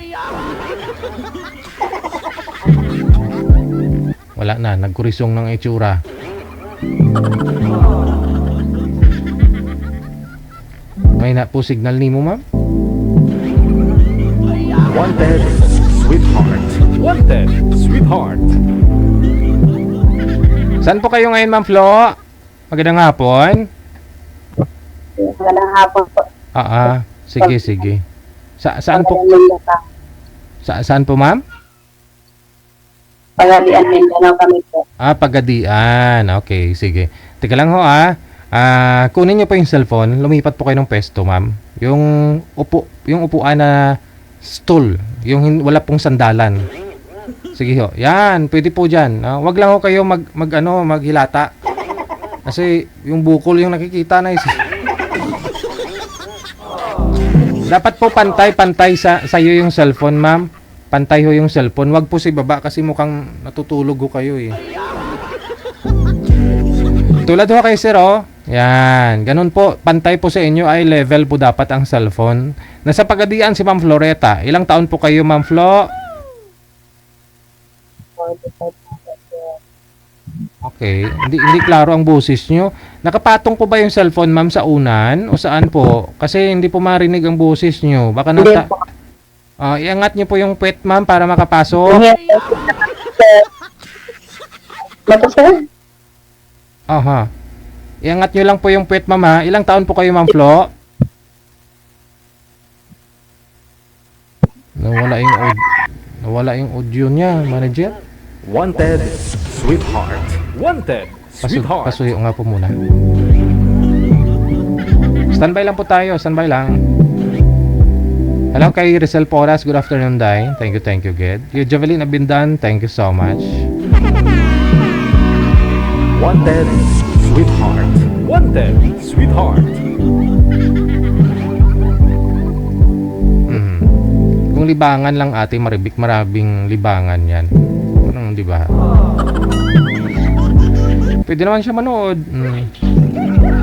Wala na, nagkurisong ng itsura. May na po signal ni mo, ma'am? Wanted, sweetheart. Wanted, sweetheart. Saan po kayo ngayon, Ma'am Flo? Magandang hapon. Magandang hapon po. Sige. Saan po? Saan po, ma'am? Pagadian, Mindanao kami po. Pagadian. Okay, sige. Teka lang ho, kunin niyo po yung cellphone. Lumipat po kayo ng pesto, ma'am. Yung upuan na stool. Yung wala pong sandalan. Sige ho. Yan, pwede po dyan. Wag lang ho kayo maghilata. Kasi yung bukol yung nakikita na Dapat po pantay sa iyo yung cellphone, ma'am. Pantay ho yung cellphone. Wag po si baba kasi mukhang natutulog ho kayo eh. Tulad ho kay sir, oh. Yan. Ganun po. Pantay po sa inyo ay level po dapat ang cellphone. Nasa Pagadian si Ma'am Floreta. Ilang taon po kayo, Ma'am Flo? Okay. Hindi klaro ang boses nyo. Nakapatong po ba yung cellphone, ma'am, sa unan? O saan po? Kasi hindi po marinig ang boses nyo. Baka iangat nyo po yung puwet, ma'am, para makapasok. Aha. Iangat nyo lang po yung puwet, ma'am, ha? Ilang taon po kayo, Ma'am Flo? Nawala yung audio niya, manager. Wanted, sweetheart. Wanted, sweetheart. Pasuyo nga po muna. Standby lang po tayo. Standby lang. Hello kay Rizal Poras. Good afternoon, Day. Thank you, Ged. Kay Javelin Abindan. Thank you so much. Wanted, sweetheart. Wanted, sweetheart. Kung libangan lang ate Maribik, maraming libangan yan. Anong, di ba? Pwede naman siya manood.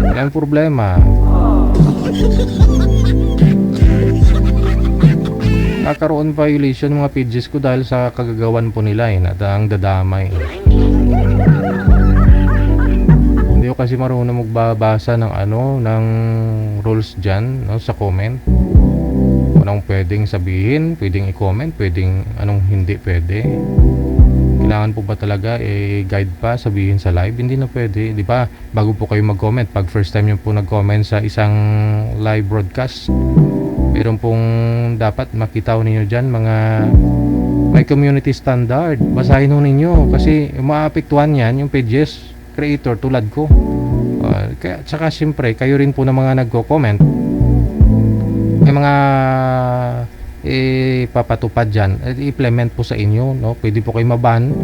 Walang problema. Kakaroon violation mga pages ko dahil sa kagagawan po nila na ang dadamay. Hindi ko kasi marunong magbabasa ng ng rules diyan, no, sa comment. Anong pwedeng sabihin, pwedeng i-comment, pwedeng anong hindi pwede. Kailangan po ba talaga guide pa sabihin sa live? Hindi na pwede, di ba? Bago po kayo mag-comment, pag first time niyo po nag-comment sa isang live broadcast, meron pong dapat makita ninyo diyan mga may community standard. Basahin ho ninyo kasi maapektuhan yan yung pages creator tulad ko. Kaya tsaka siyempre kayo rin po na mga nagko-comment, may mga papatupad dyan, i-implement po sa inyo, no? Pwede po kayo maban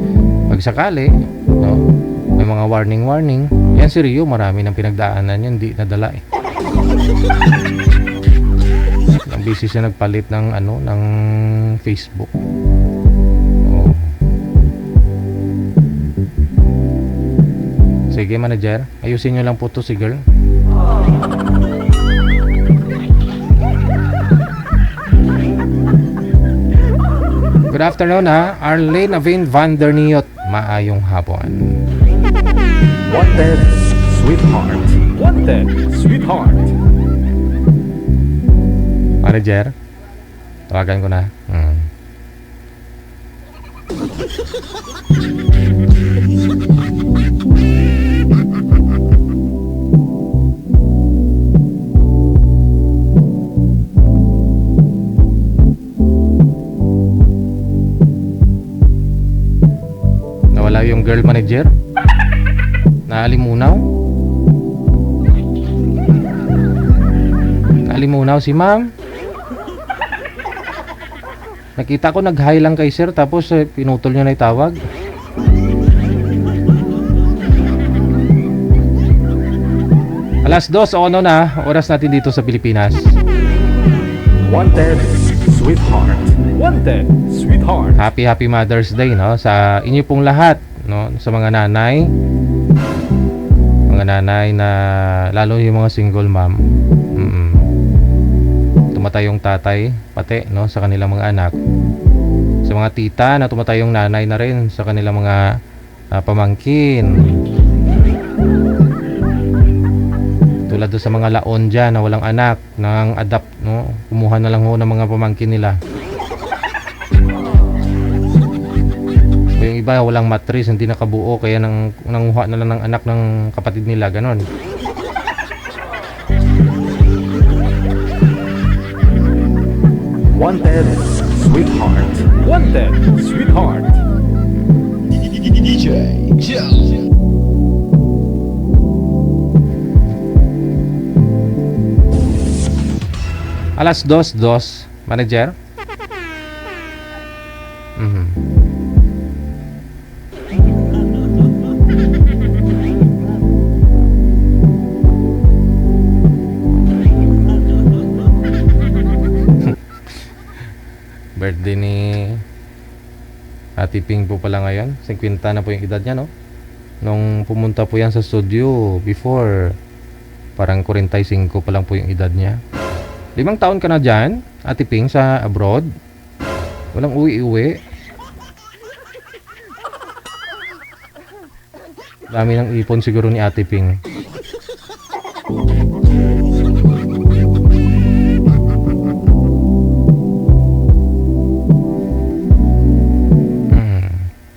pag sakali, no? May mga warning yan. Si Rio marami ng pinagdaanan yan, hindi nadala ang busy siya nagpalit ng ng Facebook. Sige manager, ayusin nyo lang po to si girl. Good afternoon Arlene Avin Van der Niot. Maayong hapon. Wanted, sweetheart. Wanted, sweetheart. Manager, tawagan ko na. Nawala yung girl manager. Naalimunaw. Naalimunaw si ma'am. Nakita ko nag-hi lang kay sir tapos pinutol niya na itawag. Alas 2 o na oras natin dito sa Pilipinas. Wanted, sweetheart. Wanted, sweetheart. Happy Mother's Day, no, sa inyo pong lahat, no, sa mga nanay na lalo yung mga single mom. Tumatay yung tatay pati, no, sa kanilang mga anak. Sa mga tita na tumatay yung nanay na rin sa kanilang mga pamangkin. Tulad do sa mga laon dyan na walang anak, nang adapt, no, kumuha na lang ho ng mga pamangkin nila. Yung iba walang matris, hindi nakabuo, kaya nanguha na lang ng anak ng kapatid nila, ganon. Wanted, sweetheart. Wanted, sweetheart. DJ Jel. Alas 2, manager. Birthday ni Ate Ping po pala ngayon. 50 na po yung edad niya, no? Nung pumunta po yan sa studio before, parang 45 pa lang po yung edad niya. 5 taon ka na dyan, Ate Ping, sa abroad. Walang uwi-uwi. Dami ng ipon siguro ni Ate Ping.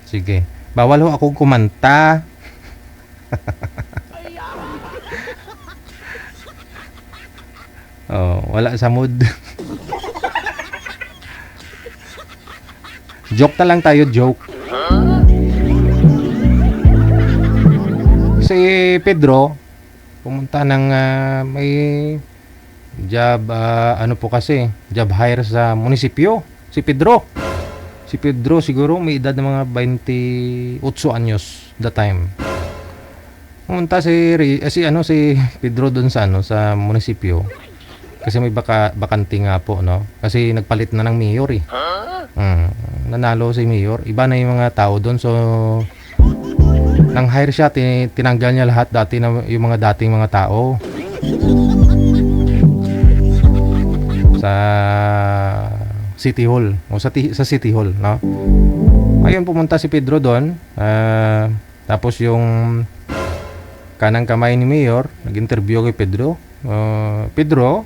Sige. Bawal ho akong kumanta. Oh, wala sa mood. Joke na lang tayo, joke. Si Pedro pumunta ng may job, ano po kasi, job hire sa munisipyo. Si Pedro siguro may edad ng mga 28 anyos that time. Pumunta si Pedro doon sa sa munisipyo. Kasi may bakante nga po, no? Kasi nagpalit na ng mayor eh. Nanalo si mayor. Iba na yung mga tao doon, so nang hire siya, tinanggal niya lahat dati na yung mga dating mga tao sa City Hall o sa City Hall, no? Ayun, pumunta si Pedro doon. Tapos yung kanang kamay ni Mayor nag-interview kay Pedro. Pedro,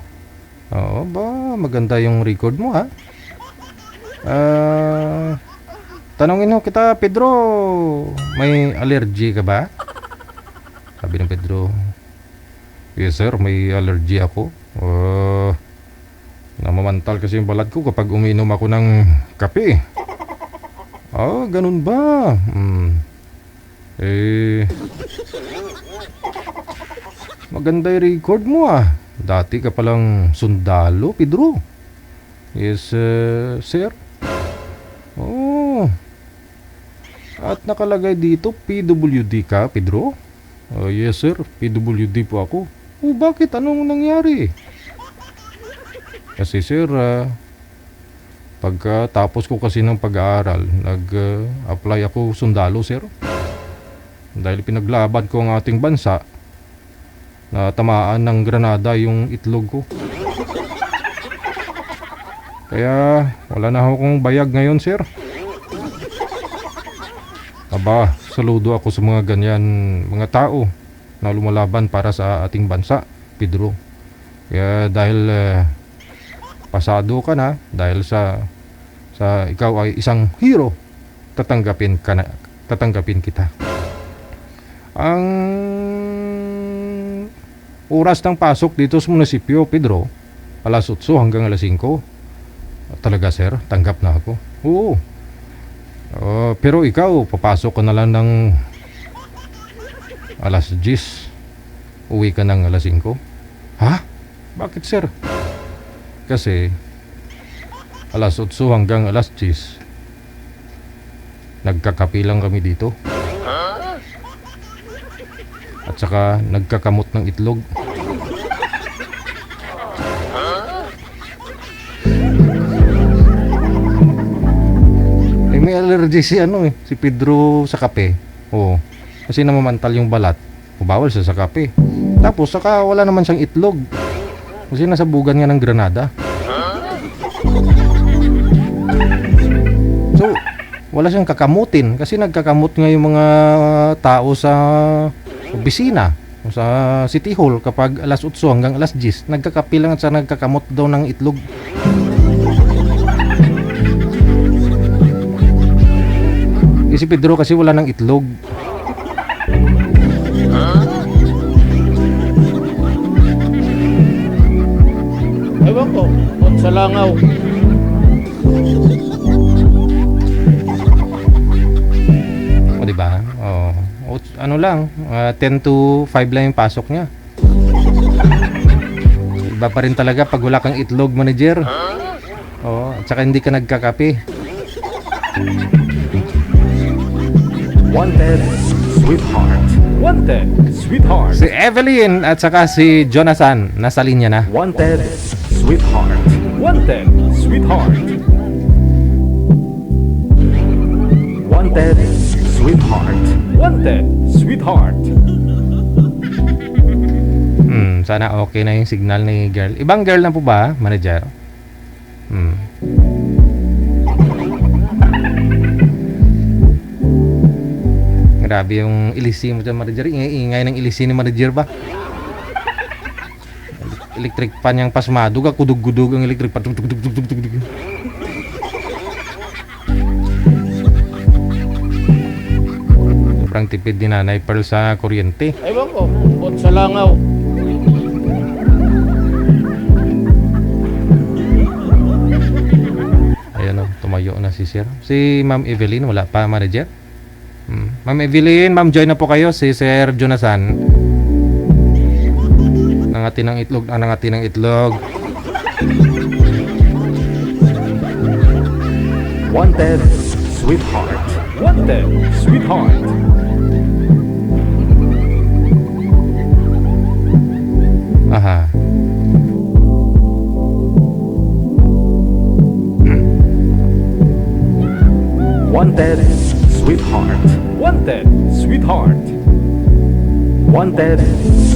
ba maganda yung record mo, ha? Tanongin mo kita, Pedro, may allergy ka ba? Sabi ng Pedro, yes sir, may allergy ako. Namamantal kasi yung balat ko kapag uminom ako ng kape. Ganun ba? Maganda yung record mo, ah. Dati ka palang sundalo, Pedro. Yes, sir. At nakalagay dito, PWD ka, Pedro? Yes, sir. PWD po ako. Bakit? Anong nangyari? Kasi, sir, pagkatapos ko kasi ng pag-aaral, nag-apply ako sundalo, sir. Dahil pinaglaban ko ang ating bansa, na tamaan ng granada yung itlog ko. Kaya wala na akong bayag ngayon, sir. Aba, saludo ako sa mga ganyan mga tao na lumalaban para sa ating bansa, Pedro. Kaya dahil pasado ka na, dahil sa ikaw ay isang hero, tatanggapin kita. Ang oras ng pasok dito sa munisipyo, Pedro, alas 8 hanggang alas 5. Talaga, sir, tanggap na ako. Oo. Pero ikaw, papasok ka na lang ng alas 10. Uwi ka ng alas 5. Ha? Bakit, sir? Kasi alas 8 hanggang alas 10 nagkakapi lang kami dito. At saka nagkakamot ng itlog. May allergy si si Pedro sa kape. Oo. Kasi namamantal yung balat. Bawal siya sa kape. Tapos saka wala naman siyang itlog. Kasi nasa bugan nga ng granada. So, wala siyang kakamutin. Kasi nagkakamot nga yung mga tao sa opisina o sa City Hall kapag alas 8 hanggang alas 10. Nagkakapi lang at sa nagkakamot daw ng itlog. Si Pedro kasi wala ng itlog. Ewan ko, sa langaw. O diba? Ano lang, 10 to 5 lang yung pasok niya. Iba pa rin talaga pag wala kang itlog, manager. At saka hindi ka nagkakape. Wanted, sweetheart. Wanted, sweetheart. Si Evelyn at saka si Jonathan nasa linya na. Wanted, sweetheart. Wanted, sweetheart. Wanted, sweetheart. Wanted, sweetheart. Sana okay na yung signal ni girl. Ibang girl na po ba, manager? Grabe yung ilisi mo dyan, manager. Ingay ng ilisi ni manager ba? Electric pan yung pasmado. Kudug-gudug ang electric pan. Sobrang tipid ni Nanay Pearl sa kuryente. Ewan ko, sa langaw. Ayan o, tumayo na si Sir. Si Ma'am Evelyn, wala pa, manager? Ma'am Evelyn, Ma'am join na po kayo. Si Sir Jonathan. Nangati ng itlog. Nangati ng itlog. Wanted, sweetheart. Wanted, sweetheart. Aha. Wanted, sweetheart. Wanted, sweetheart. Wanted,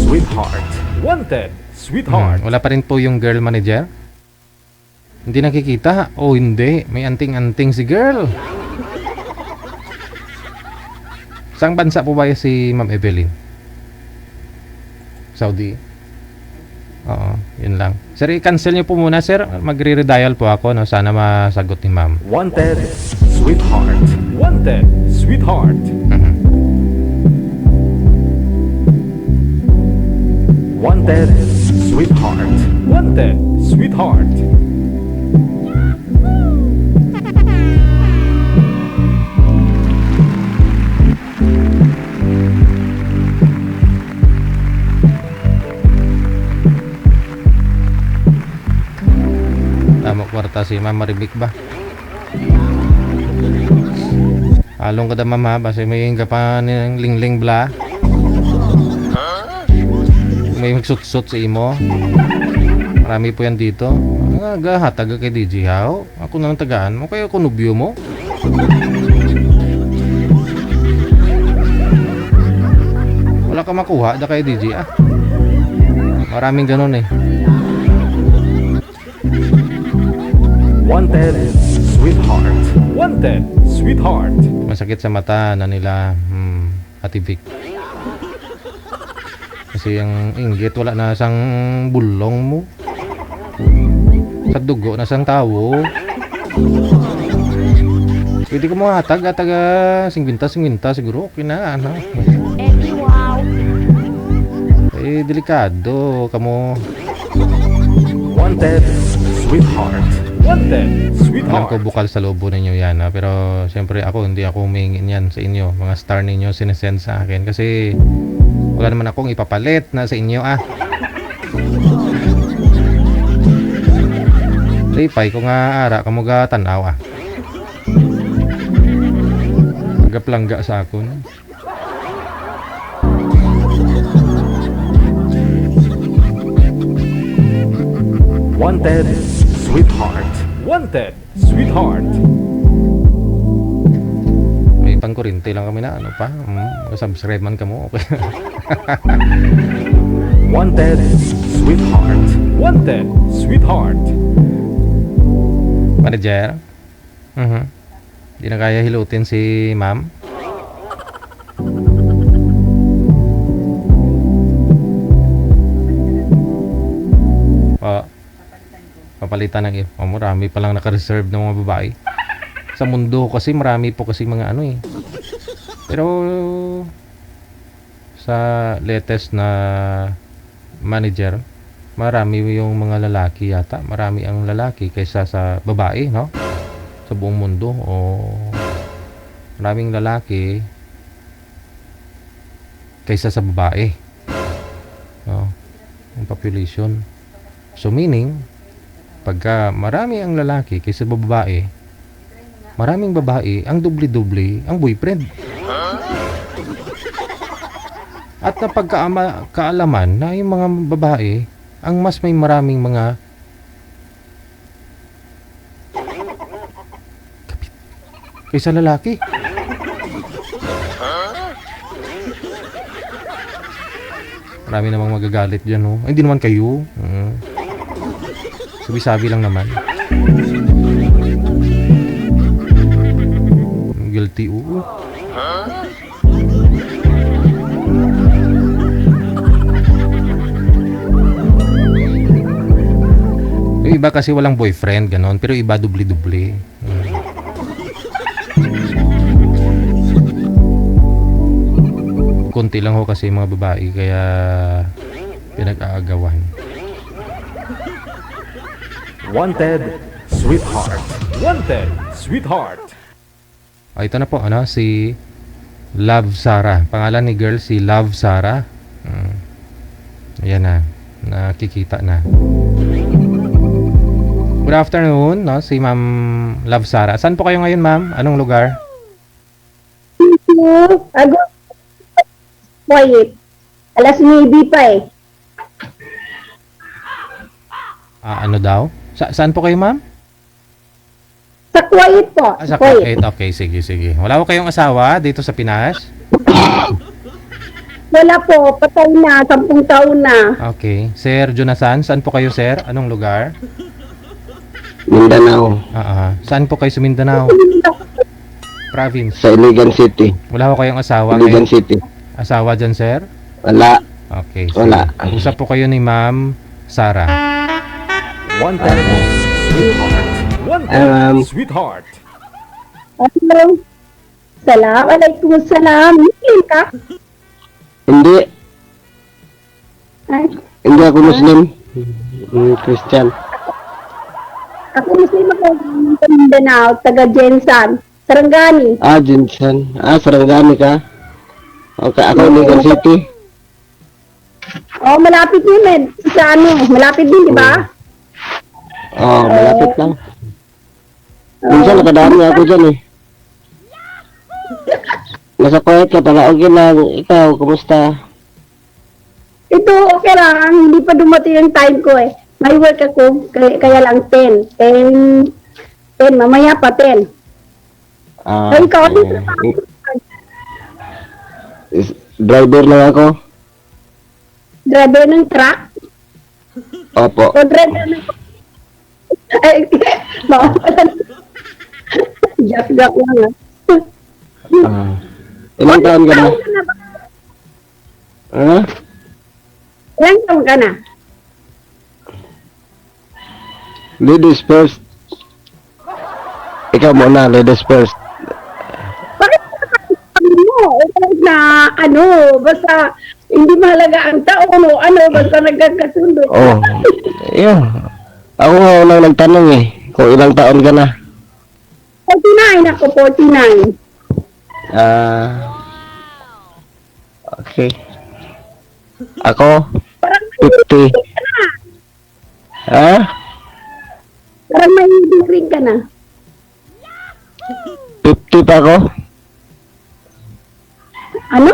sweetheart. Wanted, sweetheart. Wala pa rin po yung girl manager. Hindi nakikita. Oh, hindi. May anting-anting si girl. Saang bansa po ba si Ma'am Evelyn? Saudi. Oo, yun lang. Sir, i-cancel niyo po muna, sir. Magre-redial po ako, no? Sana masagot ni Ma'am. Wanted, sweetheart. Wanted, sweetheart. Wanted, sweetheart. Wanted, sweetheart. Tama kwarta si Ma'am Maribik ba? Halong ka da Ma'am ha, basta may hinga pa ng lingling bla. May magsut-sut sa imo. Marami po yan dito. Gahatag kay DJ How. Ako nang tagaan mo, kaya ako nubyo mo. Wala ka makuha da kay DJ ah. Maraming ganun eh. Wanted, sweetheart. Wanted, sweetheart. Masakit sa mata na nila Ate Vic. Kasi ang inggit wala na sang bulong mo. Sa dugo na sang tao. Pwede ko mga hatag 50 siguro. Okay na ano. Wow. Eh delikado kamo. Wanted, sweetheart. Wanted, Alam sweetheart. ko bukal sa lobo ninyo yan ha? Pero siyempre hindi ako humingin yan sa inyo. Mga star ninyo sinesend sa akin. Kasi wala naman akong ipapalit na sa inyo ah. Lipay ko nga ara kamo ga tanaw ah. Gaplangga sa akon. Wanted, sweetheart. Wanted, sweetheart. May pangkurinte lang kami na ano pa. Subscribe man kamo. Okay. Wanted, sweetheart. Wanted, sweetheart. Manager. Di na kaya hilutin si Ma'am. Papalitan ng marami pa lang naka-reserve ng mga babae. Sa mundo kasi marami po kasi mga ano eh. Pero sa latest na manager, marami yung mga lalaki yata. Marami ang lalaki kaysa sa babae, no? Sa buong mundo o maraming lalaki kaysa sa babae. No? Yung population. So meaning, pagka marami ang lalaki kaysa babae, maraming babae ang dubli-dubli ang boyfriend. At napagkaalaman na yung mga babae ang mas may maraming mga kapit kaysa lalaki. Marami namang magagalit dyan, no? Ay, hindi naman kayo. Sabi-sabi lang naman. Guilty, oo. Yung iba kasi walang boyfriend, ganon. Pero iba dubli-dubli. Konti lang ho kasi mga babae, kaya pinag-aagawan. Wanted, sweetheart. Wanted, sweetheart. Ito na po, ano, si Love Sarah. Pangalan ni girl, si Love Sarah. Ayan na, nakikita na. Good afternoon, no, si Ma'am Love Sarah. Saan po kayo ngayon, ma'am? Anong lugar? Agos. Quiet. Alas 9 pa eh. Ano daw? Saan po kayo, ma'am? Sa Kuwait po. Sa Kuwait. Okay, sige, sige. Wala ko kayong asawa dito sa Pinas? Wala po, patay na, 10 taon na. Okay. Sir Jonathan, saan po kayo, sir? Anong lugar? Mindanao, Saan po kayo sa Mindanao? Province. sa Iligan City. Wala ko kayong asawa Iligan ngayon? City. Asawa dyan, sir? Wala. Okay. Wala. Sige. Usap po kayo ni Ma'am Sarah. Wanted, sweetheart. Wanted, sweetheart. Hello. Alaikum salam. Muslim ka? Hindi. Ay, Hindi ako Muslim. Christian. ako Muslim ako sa Mindanao, taga Jensan, Sarangani. Jinsan. Sarangani ka? Okay, ako Iligan City. Oh, malapit yun eh. Sa ano, malapit din, di ba? Malapit lang. Minsan nakadami ako dyan eh. Nasa Kuwait ka pala, okay lang. Ikaw, kumusta? Ito, okay lang. Hindi pa dumating yung time ko eh. May work ako, kaya lang 10. 10, mamaya pa 10. Ay, ikaw, ano yung driver lang ako. driver ng truck? Opo. O driver ng... Ay, baka pala. Jack-jack lang ah. Ilang taon ka na? Ilang taon ka na? Ladies first. Ikaw muna, ladies first. Bakit mo? Kahit na ano, basta hindi mahalaga ang taon o ano, basta nagkakasundo. Yun. Ako nga unang nagtanong eh, kung ilang taon ka na. 49 ako, 49. Okay. Ako, Parang 50. Parang may ring ka na. 50 pa ako? Ano?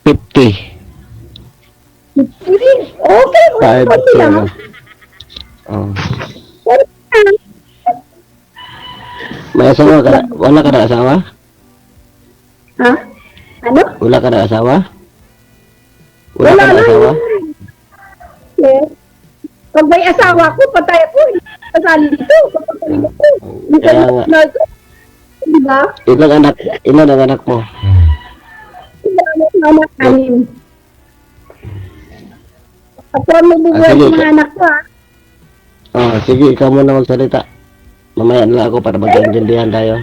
50. Okay, Five, konti lang. May asawa ka? Wala ka na asawa? Ha? Ano? Wala ka na asawa? Wala ka na asawa? Yes. Pag may asawa ko, patay ako. Kasali dito. Papatay ako. Hindi ka Kaya nga. na diba? Ilan ang anak mo? Anak, anim. Ako ang mabubuhay sige. sa mga anak ko, ha? Sige, ikaw muna magsalita. Mamaya na lang ako para magkaintindihan tayo.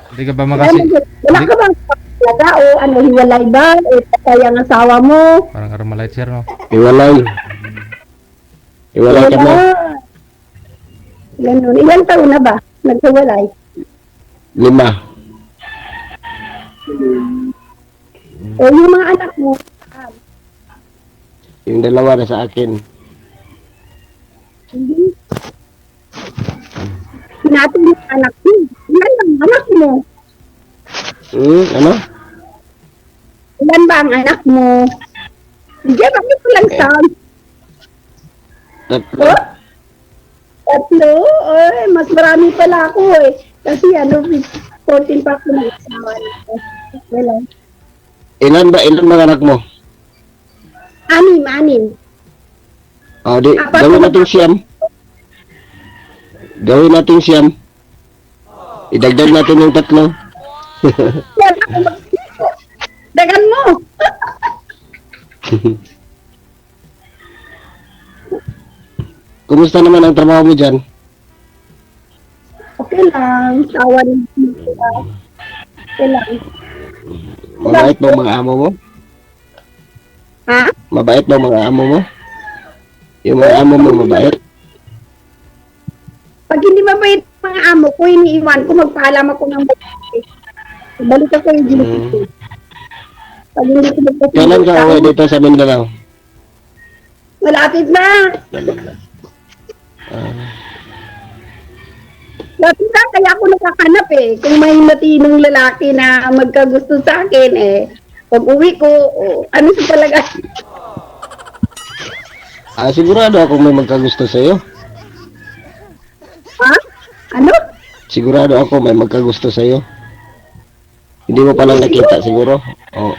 Hindi ka ba makasi... Wala ka bang talaga o ano, hiwalay ba? O patay ang asawa mo? Parang Armalite, sir, no? Iwalay. Iwalay ka na. Ganun. Ilang taon na ba? Nagkawalay? 5. O yung mga anak mo? Yung 2 na sa akin. Hindi. Natin yung anak mo. Ilan ang anak mo? Ano? Ilan ba ang anak mo? Hindi, bakit lang sound? 3. Oh? 3? Ay, mas marami pala ako eh. Kasi ano, 14 pa ako nag-asawa nito. Wala. Ilan mga anak mo? 6. Apat Gawin na natin siyam. Gawin natin siyam. Idagdag natin yung 3. Yan, ako dagan mo. Kumusta naman ang trabaho mo dyan? Okay lang. Sawa rin sila. Okay lang. Mabait ba ang mga amo mo? Ha? Mabait ba ang mga amo mo? Yung mga amo mo mabait? Pag hindi mabait mga amo ko, iniiwan ko, magpaalam ako ng babae. Balik ako yung ginito. Pag hindi ko magpapalala. Kailan ka uwi dito sa Mindanao? Malapit na. Malapit na, kaya ako nakakanap eh. Kung may matinong lalaki na magkagusto sa akin eh, pag uwi ko, ano sa talaga? Sigurado ako may magkagusto sa'yo. Ano? Sigurado ako may magkagusto sa'yo. Hindi mo palang nakita siguro. Oh.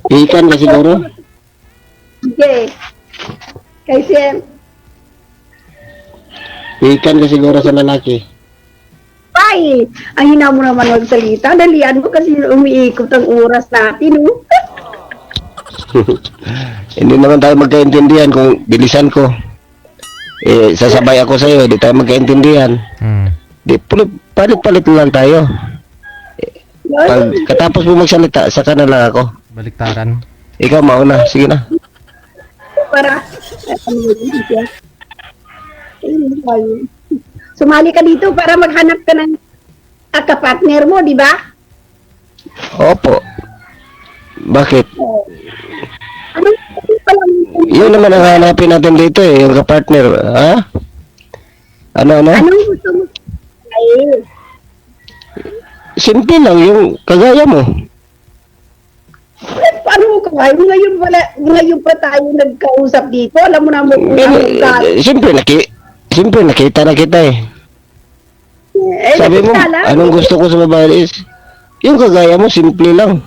Pihikan ka siguro. Sige. Kasi, Pihikan ka siguro sa lalaki. ay, ang hina mo naman magsalita. Dalian mo kasi umiikot ang oras natin. Oh. Hindi naman tayo magkaintindihan kung bilisan ko. Sasabay ako sa'yo, di tayo magkaintindihan. Di, palit-palit lang tayo. Pag katapos mo magsalita, saka na lang ako. Baliktaran. Ikaw mauna, sige na. Para, sumali ka dito para maghanap ka ng kapartner mo, di ba? Opo. Bakit? Anong palang Yun naman ang hanapin natin dito yung kapartner. Ha? Ano? anong gusto mo? Ay, Simple lang, yung kagaya mo. paano mo kaya? Ngayon pa tayo nagkausap dito. Alam mo na mo kung anong Siyempre, nakita na kita eh. Sabi mo, nakita lang. anong gusto ko sa babae is, yung kagaya mo, simple lang.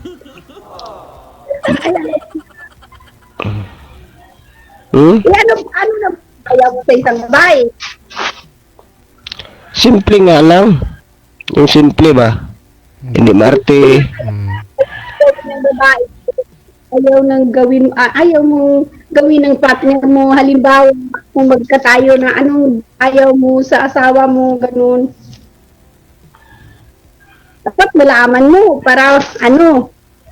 Hmm? Ano na kaya mo sa isang babae? Simple nga lang. Yung simple ba? Hindi marte. Ng babae, ayaw mong gawin ng partner mo. Halimbawa, kung magkatayo na anong ayaw mo sa asawa mo, ganun. Dapat malaman mo para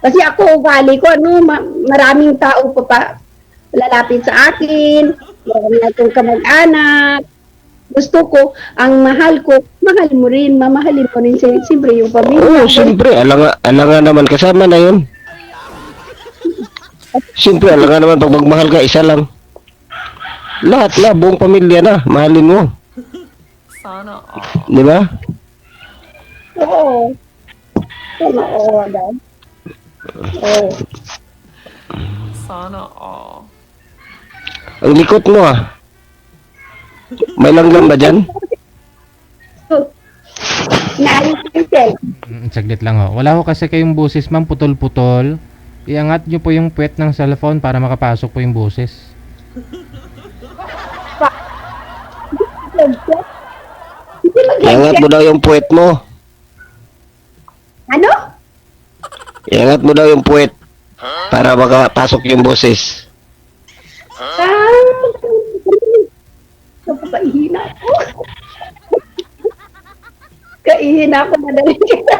kasi ako ugali ko, maraming tao pa lalapit sa akin, marami akong kamag-anak. Gusto ko, ang mahal ko, mahal mo rin, mamahalin mo rin siyempre yung pamilya. Oo, siyempre. Alangan naman kasama na yun. Siyempre, alangan naman pag magmahal ka, isa lang. Lahat na, buong pamilya na, mahalin mo. Sana all. Di ba? Oo. Oo, Dad. Oo. Sana all. Ang likot mo ah. May langgam ba dyan? Naayos ko yung cell. Saglit lang ho. Wala ho kasi kayong busis ma'am, putol-putol. Iangat nyo po yung puwet ng cellphone para makapasok po yung busis. Hindi Iangat mo daw yung puwet mo. Ano? Iangat mo daw yung puwet para makapasok yung boses. Napakaihina ako. Kaihina ako madaling kita.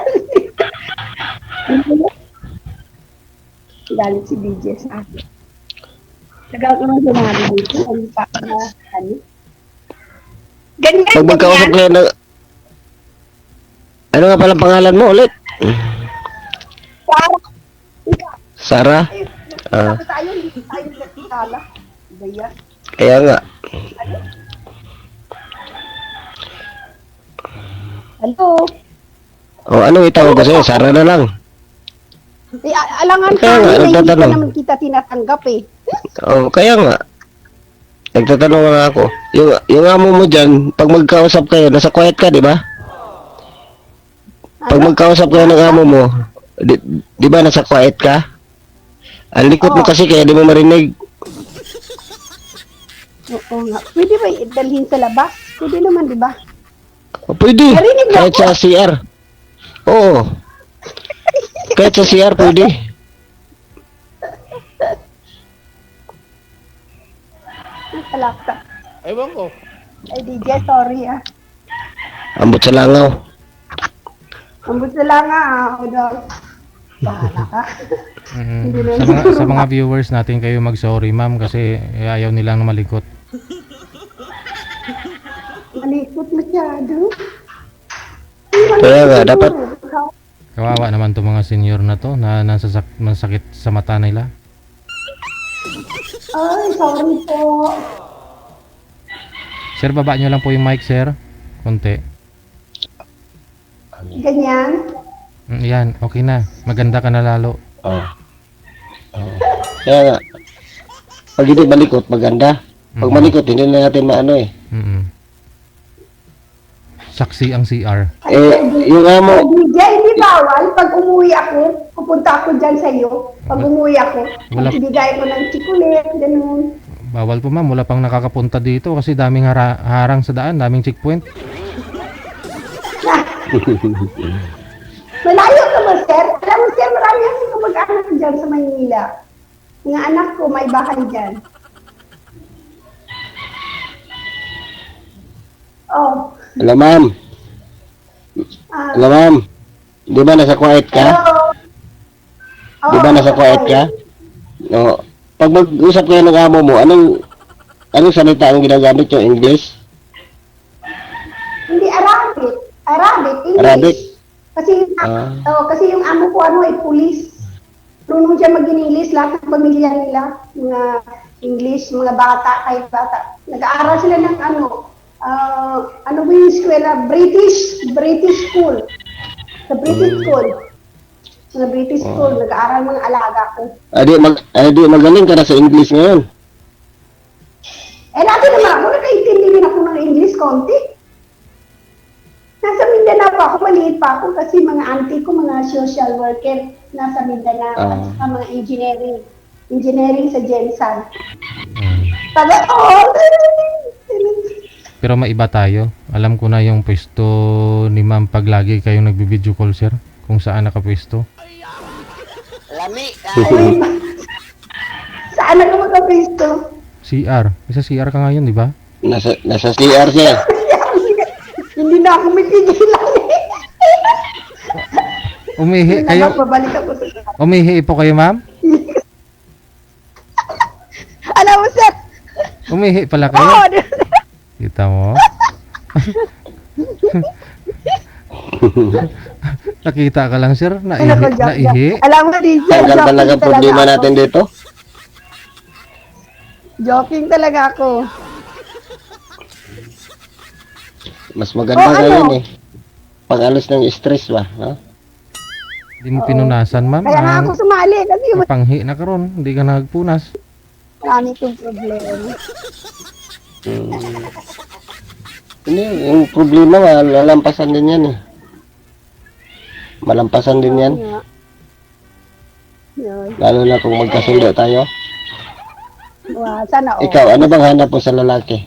Galit si DJ sa akin. Tagal ko nang sumali dito. Ano pa na, Ganyan, Pag magkausap kayo ng... Ano nga palang pangalan mo ulit? Sarah? Ah, Tayo, hindi tayo nagkikala. Gaya. kaya nga. Hello? O anong itawag ko sa'yo? Sarah na lang. Alangan Kaya nga, tayo na hindi ka nagtatanong. naman kita tinatanggap eh. O kaya nga. Nagtatanong nga ako. Yung amo mo dyan, pag magkausap kayo, nasa quiet ka, di ba? Pag magkausap kayo ng amo mo, di ba nasa quiet ka? Ang likot mo kasi kaya di mo marinig. Oo nga. Pwede ba dalhin sa labas? Pwede naman, di ba? O, pwede. Narinig mo Kahit ako? sa CR. Oo. Kahit sa CR pwede. Sa laptop. Ewan ko. Ay, DJ, sorry ah. Ambot sa langaw. Ambot na lang ah. O, dog. Bahala ka. Hindi na Sa mga viewers natin kayo mag-sorry ma'am kasi ayaw nilang malikot. Malikot masyado. Kaya nga, dapat Kawawa naman to mga senior na to na nasasakit sa mata nila. Ay, sorry po. Sir, baba nyo lang po yung mic, sir. Konti. Ganyan. Yan, okay na. Maganda ka na lalo. Kaya nga. Pag hindi malikot, maganda. Pag malikot, hindi na natin maano eh. Mm-mm. Saksi ang CR. Yung amo, DJ, hindi bawal. Pag umuwi ako, pupunta ako dyan sa iyo. Pag umuwi ako, Wala. bigay ko ng chikulit, ganun. Bawal po ma'am, wala pang nakakapunta dito kasi daming harang sa daan, daming checkpoint. Malayo ka ba, sir? Alam mo, sir, marami akong kamag-anak dyan sa Maynila. Mga anak ko, may bahay dyan. Oh. hello ma'am. Hello ma'am. Di ba nasa quiet ka? Hello? Di ba nasa quiet ka? No. Pag mag-usap kayo ng amo mo, anong salita ang ginagamit yung English? Hindi, Arabic. English. Arabic? Kasi yung amo ko, ay police. Marunong siya mag-English, lahat ng pamilya nila, mga English, mga bata, kahit bata. Nag-aaral sila ng ano ba yung eskwela? British school. Sa British school. Sa British school, nag-aaral mga alaga ko. Di magaling ka na sa English ngayon. Dati naman ako, nakaintindi din ako ng English konti. Nasa Mindanao pa ako, maliit pa ako kasi mga auntie ko, mga social worker, nasa Mindanao, at saka mga engineering sa Jensan. Pero maiba tayo. Alam ko na yung pwesto ni ma'am pag lagi kayong nagbi-video call sir. Kung saan nakapwesto. Saan ako magkapisto? CR. Isa CR ka ngayon, di ba? Nasa CR siya. Hindi na ako matigilan Umihi kayo. Pabalik ako sa Umihi po kayo ma'am? Alam mo, sir? Umihi pala kayo. Oo, Kita mo? Nakita ka lang sir, naihi. Alam mo, DJ, Hanggang talaga problema ako. natin dito. Joking talaga ako. Mas maganda ngayon eh. Pag-alis ng stress ba? Ha? Hindi mo pinunasan ma'am. Kaya nga ako sumali kasi Panghi na karon, hindi ka nagpunas. marami kong problema. Hindi, yung problema, malalampasan din yan eh. Malampasan din yan. Yun. Lalo na kung magkasundo tayo. Sana Ikaw, ano bang hanap mo sa lalaki?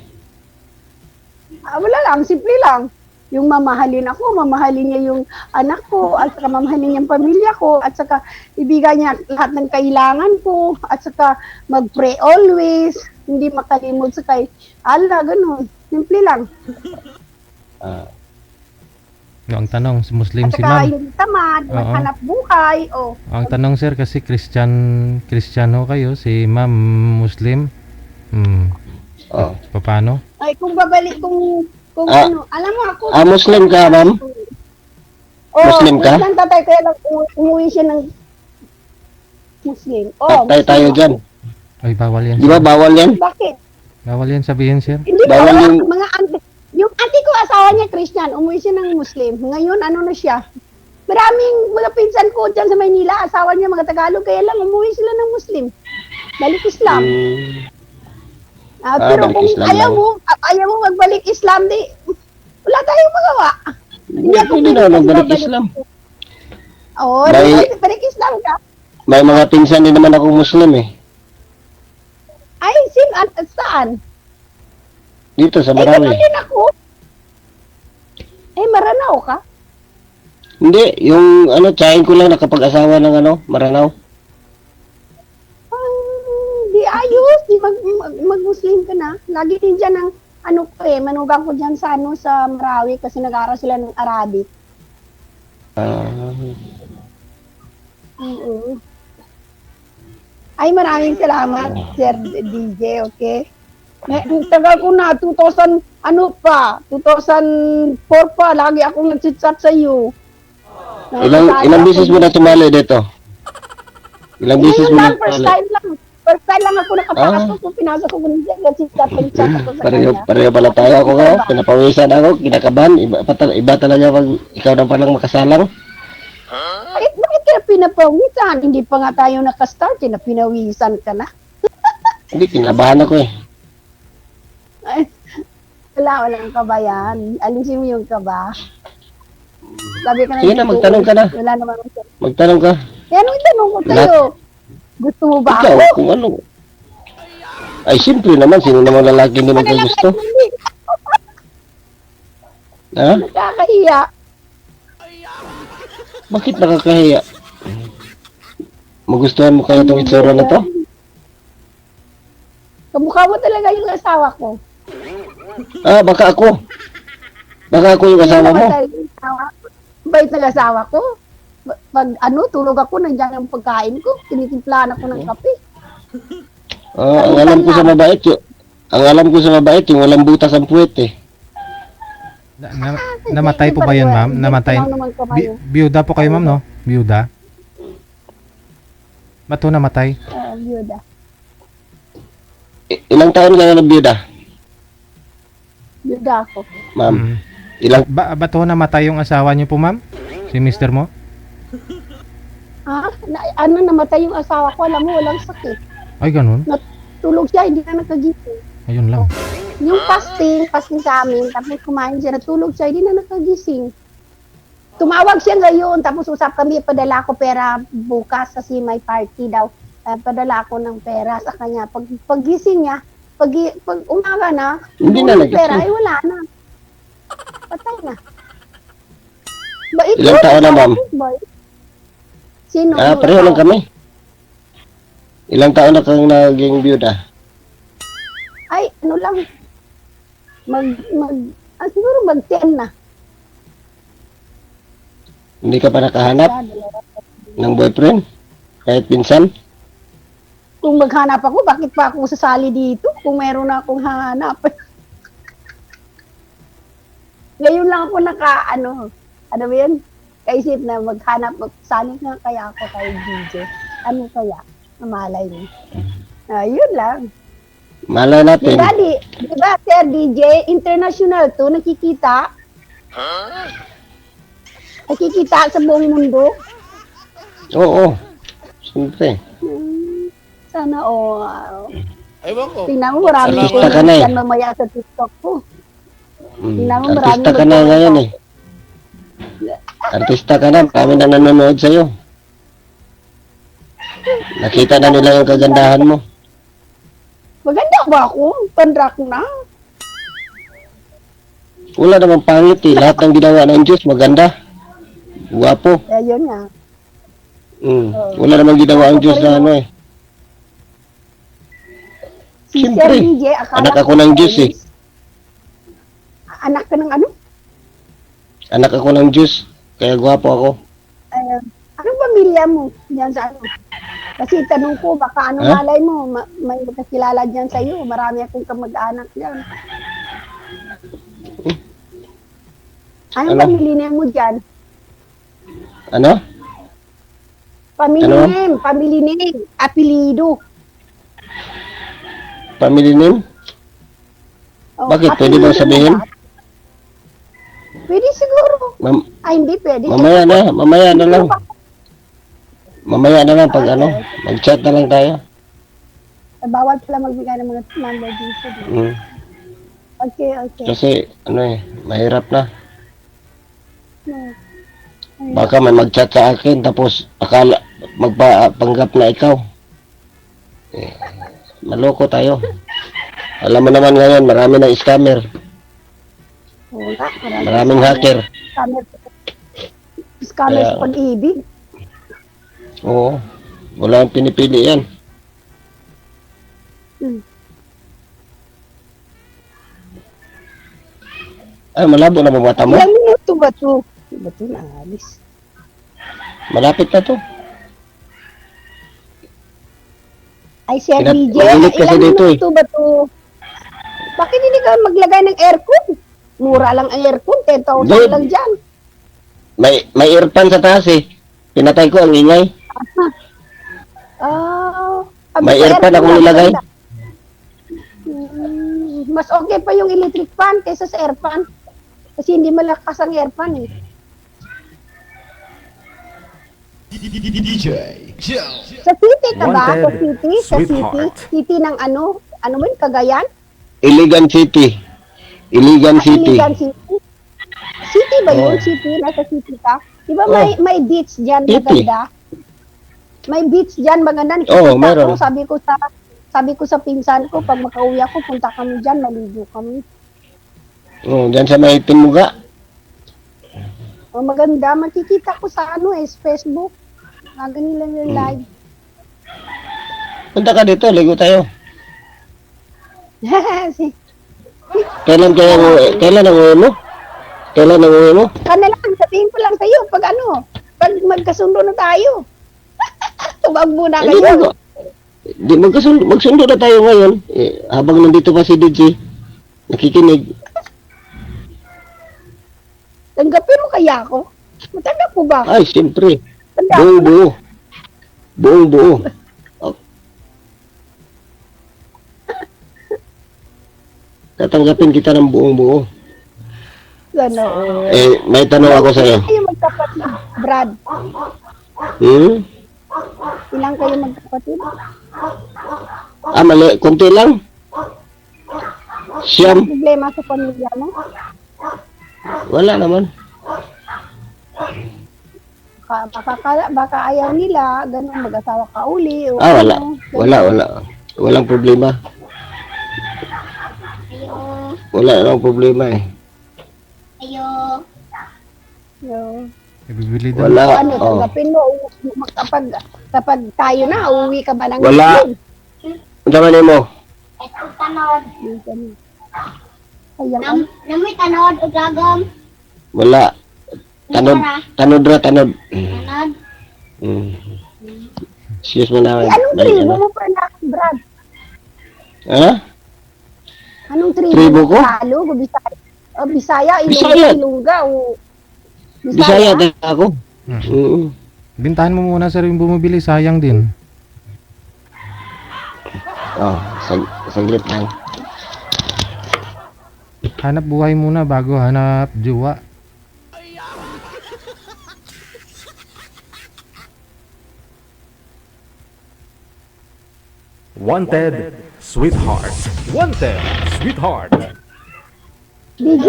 Wala lang, simple lang. Yung mamahalin ako, mamahalin niya yung anak ko, at saka mamahalin niya yung pamilya ko, at saka ibigay niya lahat ng kailangan ko, at saka mag-pray always, hindi makalimot sa kay Allah, ganun. Simple lang. No, ang tanong, si Muslim At si saka ma'am. yung tamad, Oo. maghanap buhay, Ang tanong sir, kasi Kristiyano kayo, si ma'am Muslim. Oh. Paano? Ay, kung babalik, kung alam mo ako. Muslim ka, ma'am? Muslim ka? Muslim tatay, kaya lang umuwi siya ng Muslim. Patay tayo dyan. Ay, bawal yan. Di ba bawal yan? Bakit? Bawal yan sabihin sir. Hindi Bawal ba, yung- mga yung auntie ko, asawa niya Christian, umuwi siya ng Muslim. Ngayon, ano na siya? Maraming mga pinsan ko dyan sa Maynila, asawa niya mga Tagalog, kaya lang umuwi sila ng Muslim. Balik Islam. Pero balik kung Islam ayaw lang. ayaw mo magbalik Islam, di, wala tayong magawa. Hindi na nagbalik Islam. Oo, balik Islam ka. May mga pinsan din naman akong Muslim eh. Ay, saan? Dito sa Ganun Marawi. din ako. Maranao ka? Hindi, yung tsahin ko lang nakapag-asawa ng Maranao. Di ayos, di mag-Muslim ka na. Lagi din dyan ang, manugang ko dyan sa Marawi kasi nag-aaral sila ng Arabic. Ay, maraming salamat, Sir DJ, okay? Tagal ko na, 2004 pa, lagi akong nag-chat sa iyo. Ilang bisis mo na tumali dito? Ilang bisis mo na First tumali? time lang ako nakapasok kung pinasok ko ng chat ako sa kanya. Pareho pala tayo ako nga. Pinapawisan ako, kinakabahan. Iba talaga pag ikaw na palang makasalang. Bakit ka pinapawisan? Hindi pa nga tayo nakastart, pinawisan ka na. Hindi, kinabahan ako eh. Walang kaba yan. Alisin mo yung kaba. Sabi ka na. Sige na, magtanong ka na. Wala naman. Magtanong ka. Yan ang tanong ko sa'yo. Gusto mo ba Ikaw, ako? kung ano. Ay, siyempre naman, sino naman lalaki hindi magkagusto? Ha? Nakakahiya. Bakit nakakahiya? Magustuhan mo kaya itong itsura na to? Kamukha mo talaga yung asawa ko. Ah, baka ako. Baka ako yung asawa mo. Bait ng asawa ko. Pag tulog ako, nandiyan ang pagkain ko. Tinitimplahan ako ng kape. Ah, ang alam ko sa mabait, yung walang butas ang puwet eh. Namatay po ba yun, ma'am? Namatay. Biyuda po kayo, ma'am, no? Biyuda. Ba't po namatay? Byuda. Ilang taon ka na nabiyuda, Byuda ako. ma'am? Mm. Ilang? Ba't po namatay yung asawa niyo po, ma'am? Si mister mo? Namatay yung asawa ko, alam mo, walang sakit. Ay, ganun. Tulog siya, hindi na nakagising. Ayun lang. Yung fasting sa amin, tapos kumain siya, natulog siya, hindi na nakagising. Tumawag siya ngayon, tapos usap kami, padala ko pera bukas kasi may party daw. Padala ko ng pera sa kanya. Paggising niya, pag umaga na, Hindi na yung nagising. pera, ay wala na. Patay na. Bait Ilang yun, taon na, ma'am? boy. Sino? Ah, pareho lang kami. Ilang taon na kang naging biyuda? Ay, ano lang. Siguro mag-10 na. Hindi ka pa nakahanap ng boyfriend? Kahit pinsan? Kung maghanap ako, bakit pa ako sasali dito? Kung meron na akong hanap. Ngayon lang ako ano ba yun? Kaisip na maghanap, sali nga kaya ako kay DJ. Ano kaya? Namalay mo. Yun lang. Malay natin. Diba, Sir DJ, international to, nakikita? Nakikita sa buong mundo? Oo. Siyempre. Sana, Ewan ko. tingnan mo, marami ko Artista ka na eh. yan mamaya sa TikTok ko. Tingnan mo, marami Artista ka na nagtuwa. ngayon eh. Artista ka na. Kami na nanonood sa'yo. Nakita na nila yung kagandahan mo. Maganda ba ako? Pandrak na. Wala namang pangit eh. Lahat ng ginawa ng Diyos maganda. Guwapo. Ayun nga. Wala namang ginawa ang Diyos na ano eh. Si Siyempre, Sir DJ, akala anak ko ako ng Diyos eh. Anak ka ng ano? Anak ako ng Diyos. Kaya guwapo ako. Anong pamilya mo? Diyan sa ano? Kasi tanong ko, baka ano Ha? malay mo, may magkakilala dyan sa iyo. Marami akong kamag-anak dyan. Anong Ano? pamilya mo dyan? Ano? Family Ano? name, family name, apelido. Family name? Bakit? Pwede bang apelido sabihin? ba? Pwede siguro. Hindi pwede. Mamaya na. Mamaya na lang. Mamaya na lang pag ano. Mag-chat na lang tayo. Bawal pala magbigay ng mga number dito. Okay. Kasi ano eh. Mahirap na. No. Baka may mag-chat sa akin tapos akala magpapanggap na ikaw. Maloko tayo. Alam mo naman ngayon, marami na scammer. Wala. Maraming hacker. Scammer Kaya- sa pag-ibig. Oo. Wala ang pinipili yan. Ay, malabo na mga mata mo. Ilang minuto ba ito? Ba ito naalis? Malapit na to. Ay, Sir DJ, Mainit kasi ilang dito minuto ba ito? Bakit hindi ka maglagay ng aircon? Mura lang ang aircon, 10,000 Good. lang dyan. May earpan sa taas eh. Pinatay ko ang ingay. May airpan akong nilagay. Mas okay pa yung electric fan kaysa sa airpan. Kasi hindi malakas ang airpan eh. DJ Joe. Sa city ka ba? Sa Wanted, city? Sa city? sweetheart. City ng ano? Ano ba yun? Cagayan? Iligan City. Iligan City. Iligan City. City ba yun? City? Nasa city ka? Di ba may beach dyan City. maganda? May beach dyan maganda. Meron. Sabi ko sa pinsan ko, pag makauwi ako, punta kami dyan, maligo kami. Dyan sa may Timuga. Maganda, makikita ko sa Facebook. Ganun lang yung live. Punta ka dito, ligo tayo. Kailan ang uwi mo? Kailan ang uwi mo? Lang, sabihin ko lang sa'yo, pag magkasundo na tayo. Tubag muna kayo. Magsundo na tayo ngayon. Habang nandito pa si DJ, nakikinig. Tanggapin mo kaya ako? Matanggap mo ba? Ay, siyempre. Tanggap mo. Buong buo. Tatanggapin kita ng buong buo. Gano'n. May tanong ako sa'yo. Ilang kayo magkapatid, Brad? Ilang kayo magkapatid? Mali. Kunti lang. Siyam. Problema sa pamilya mo? Wala naman. Baka ayaw nila, gano'n, mag-asawa ka uli. O Wala. ano, Walang problema. Wala nang problema eh. Yo. Ibibili daw. Wala. Ano, tanggapin mo, kapag tayo na, uuwi ka ba ng Wala. Ang naman mo? Ayan, Namoy tanod o gagam. Wala. Tanod. Tanod. Excuse mo na. anong tribo mo pa na, Brad? Ha? Anong tribo Tribo mo? ko? Tagalog o Bisaya? Bisaya, Bisaya. Ilongga o Bisaya din ako. Bintahan mo muna sir yung bumibili, sayang din. Saglit lang. Hanap buhay muna bago hanap jowa. Wanted, sweetheart. Wanted, sweetheart. DJ,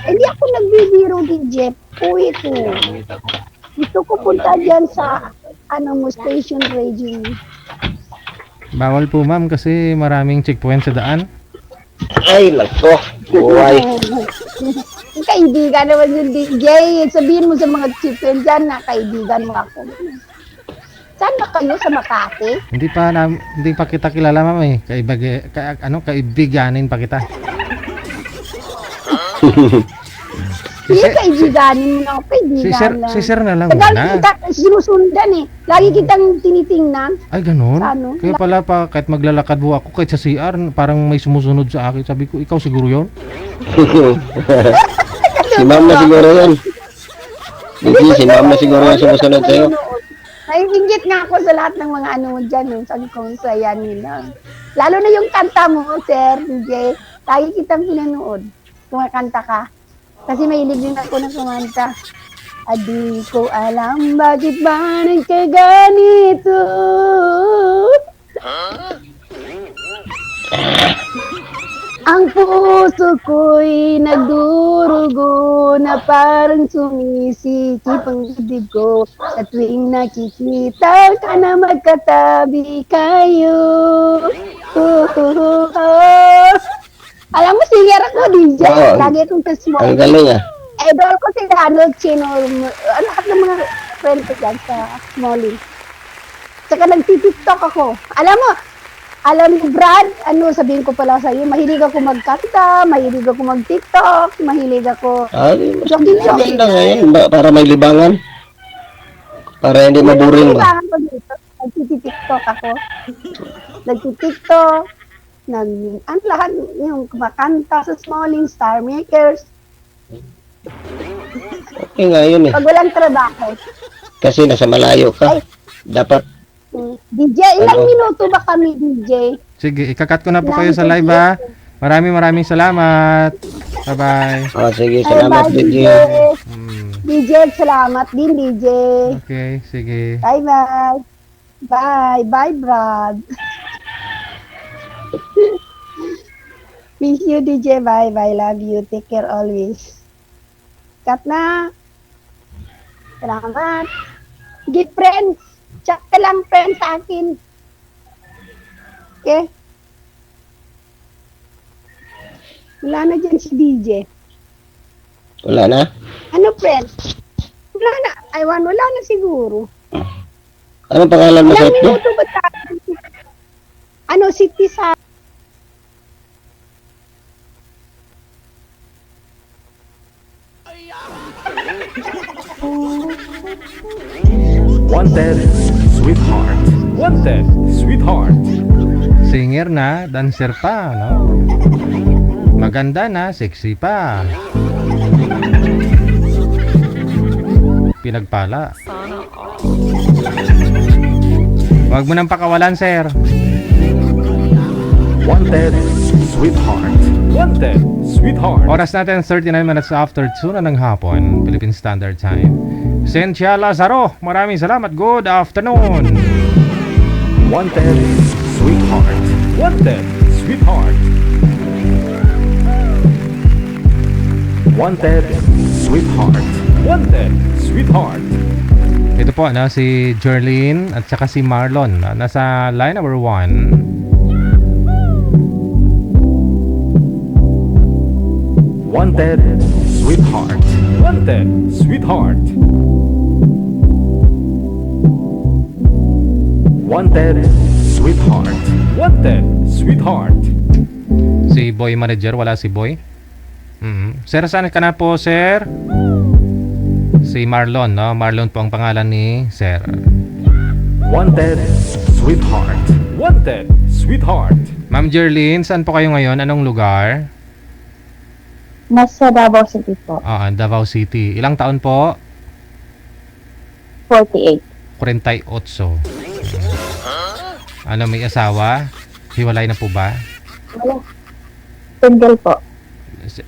hindi ako nagbibiro, DJ. Uwi ko. Gusto ko punta dyan sa station radio. Bawal po ma'am kasi maraming checkpoint sa daan. Ay, nako. Buhay. Kaibigan naman yung DJ. Sabihin mo sa mga chipen dyan na kaibigan mo ako. Saan ba kayo sa Makati? Hindi pa kita kilala ma'am eh. Kaibiganin pa kita. Kaibiganin mo na ako. Kaibigan lang. Si sir na lang Tagal muna. kita sinusundan eh. Lagi kitang tinitingnan. Ay, ganun? Ano? Kaya pala pa, kahit maglalakad po ako, kahit sa CR, parang may sumusunod sa akin. Sabi ko, ikaw siguro yun? Si ma'am na siguro yan. Si ma'am na siguro yung sumusunod sa'yo. Naiingit nga ako sa lahat ng mga dyan. Sabi ko, saya nila. Lalo na yung kanta mo, Sir DJ. Lagi kitang pinanood. Kumakanta ka. Kasi mahilig din ako na kumanta. Adi ko alam bakit ba nagkaganito. Ang puso ko'y nagdurugo na parang sumisikip ang dibdib ko sa tuwing nakikita ka na magkatabi kayo. Alam mo, singer ako, DJ. Lagi akong sa small. Ang galing ah. Idol ko si Donald Chino. Lahat ng mga friend ko dyan sa Smalley. Tsaka nagtitiktok ako. Alam mo, Brad, sabihin ko pala sa'yo, mahilig ako magkanta, mahilig ako mag-tiktok, mahilig ako jogging. Maganda ngayon, para may libangan. Para hindi maburing ba? Nagtitiktok ako. Nagtitiktok. Lahat yung kumakanta sa Smalling, Star Makers. Okay nga yun eh. Pag walang trabaho. Kasi nasa malayo ka. Dapat. DJ, ilang minuto ba kami, DJ? Sige, ikakat ko na po kayo sa live ha. Maraming salamat. Bye-bye. Sige, salamat DJ. DJ, salamat din, DJ. Okay, sige. Bye-bye. Bye, Brad. Miss you, DJ. Bye. Bye. Love you. Take care always. Cut na. Salamat. Give friends. Chat ka lang friends sa akin. Okay? Wala na dyan si DJ. Wala na? Ano friends? Wala na. Aywan, wala na siguro. Anong pangalan mo sa Ilang ito? minuto ba tayo? Ano, City sa... Wanted, sweetheart. Wanted, sweetheart. Singer na, dancer pa, no? Maganda na, sexy pa. Pinagpala. Sana all. Huwag mo nang pakawalan, sir. Wanted, sweetheart. Wanted, sweetheart. Oras natin 39 minutes after 2 na ng hapon, Philippine Standard Time. Cynthia Lazaro, maraming salamat. Good afternoon. Wanted, sweetheart. Wanted, sweetheart. Wanted, sweetheart. Wanted, sweetheart. Ito po na si Jerlyn at saka si Marlon. Nasa line number 1. Wanted, sweetheart. Wanted, sweetheart. Wanted, sweetheart. Wanted, sweetheart. Si Boy Manager, wala si Boy. Sir, saan ka na po, sir? Si Marlon, no? Marlon po ang pangalan ni sir. Wanted, sweetheart. Wanted, sweetheart. Ma'am Jerlyn, saan po kayo ngayon? Anong lugar? Nasa Davao City po. Davao City. Ilang taon po? 48. 48. Ano, may asawa? Hiwalay na po ba? Wala. Single po.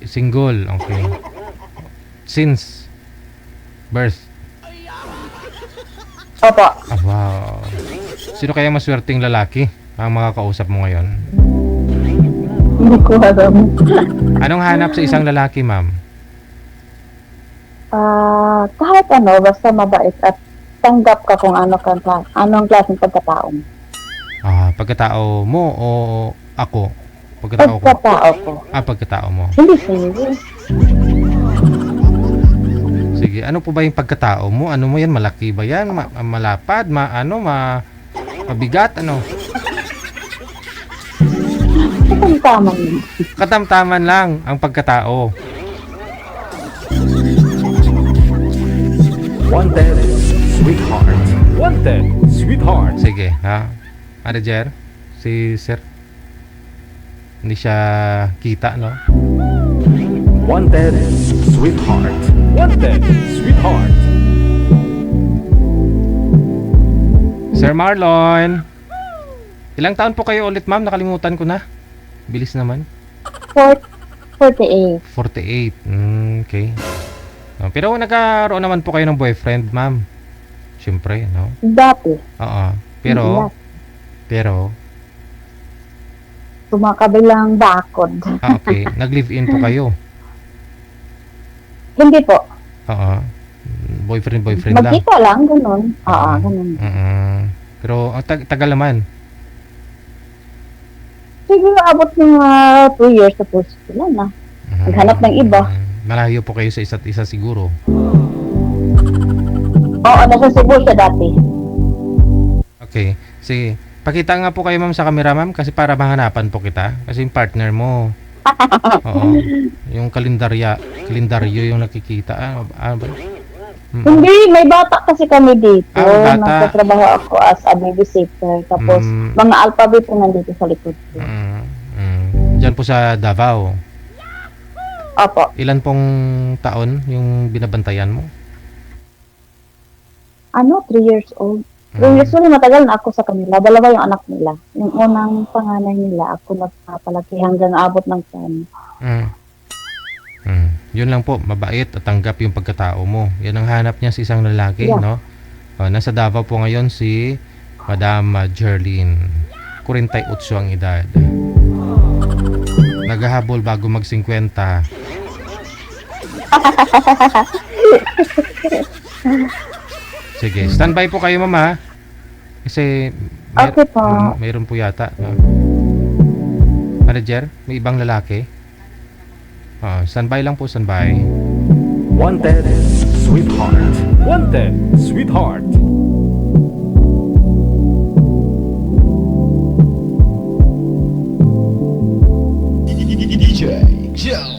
Single, okay. Since birth? Opo. Wow. Sino kaya maswerteng lalaki ang makakausap mo ngayon? Hindi ko alam. Anong hanap sa isang lalaki, ma'am? Kahit ano, basta mabait at tanggap ka kung anong klaseng pagkatao mo. Pagkatao mo o ako? Pagkatao ko? Pagkatao ko. Pagkatao mo. Hindi single. Sige, ano po ba yung pagkatao mo? Ano mo yan? Malaki ba yan? Malapad? Mabigat? Ano? Katamtaman mo. Katamtaman lang ang pagkatao. Wanted, sweetheart. Wanted, sweetheart. Sige, ha? Ano, Jer? Si Sir? Hindi siya kita, no? Wanted, sweetheart. Wanted, sweetheart. Sir Marlon, ilang taon po kayo ulit, ma'am? Nakalimutan ko na. Bilis naman. 48. 48. Okay. Pero nagkaroon naman po kayo ng boyfriend, ma'am. Siyempre, no? Dati. Oo. Pero, Tumakabilang bakod. okay. Nag-live-in po kayo. Hindi po. Oo. Boyfriend lang. Magkita lang, ganun. Oo, ganun. Pero, tagal naman. Siguro abot ng 2 years tapos sila na. Naghanap ng iba. Malayo po kayo sa isa't isa siguro. Oo, nasa Cebu siya dati. Okay. Sige. Pakita nga po kayo, ma'am, sa camera, ma'am, kasi para mahanapan po kita. Kasi yung partner mo. Oo. Yung kalendaryo yung nakikita. Ano ba? Hindi, may bata kasi kami dito. Bata. Nagtatrabaho ako as a babysitter. Tapos, mga alphabet po nandito sa likod ko. Diyan po sa Davao. Opo. Ilan pong taon yung binabantayan mo? 3 years old. Usually, matagal na ako sa kanila. Dalawa yung anak nila. Yung unang panganay nila, ako nagpapalaki hanggang abot ng 10. Yun lang po, mabait at tanggap yung pagkatao mo. Yan ang hanap niya sa isang lalaki, Yeah. no? Nasa Davao po ngayon si Madam Jerlyn. 48 ang edad. naghahabol bago mag-50. Sige, standby po kayo, mama. Kasi Okay po. mayroon po yata. Manager, may ibang lalaki. Standby lang po, standby. Wanted, sweetheart. Wanted, sweetheart. DJ Joe.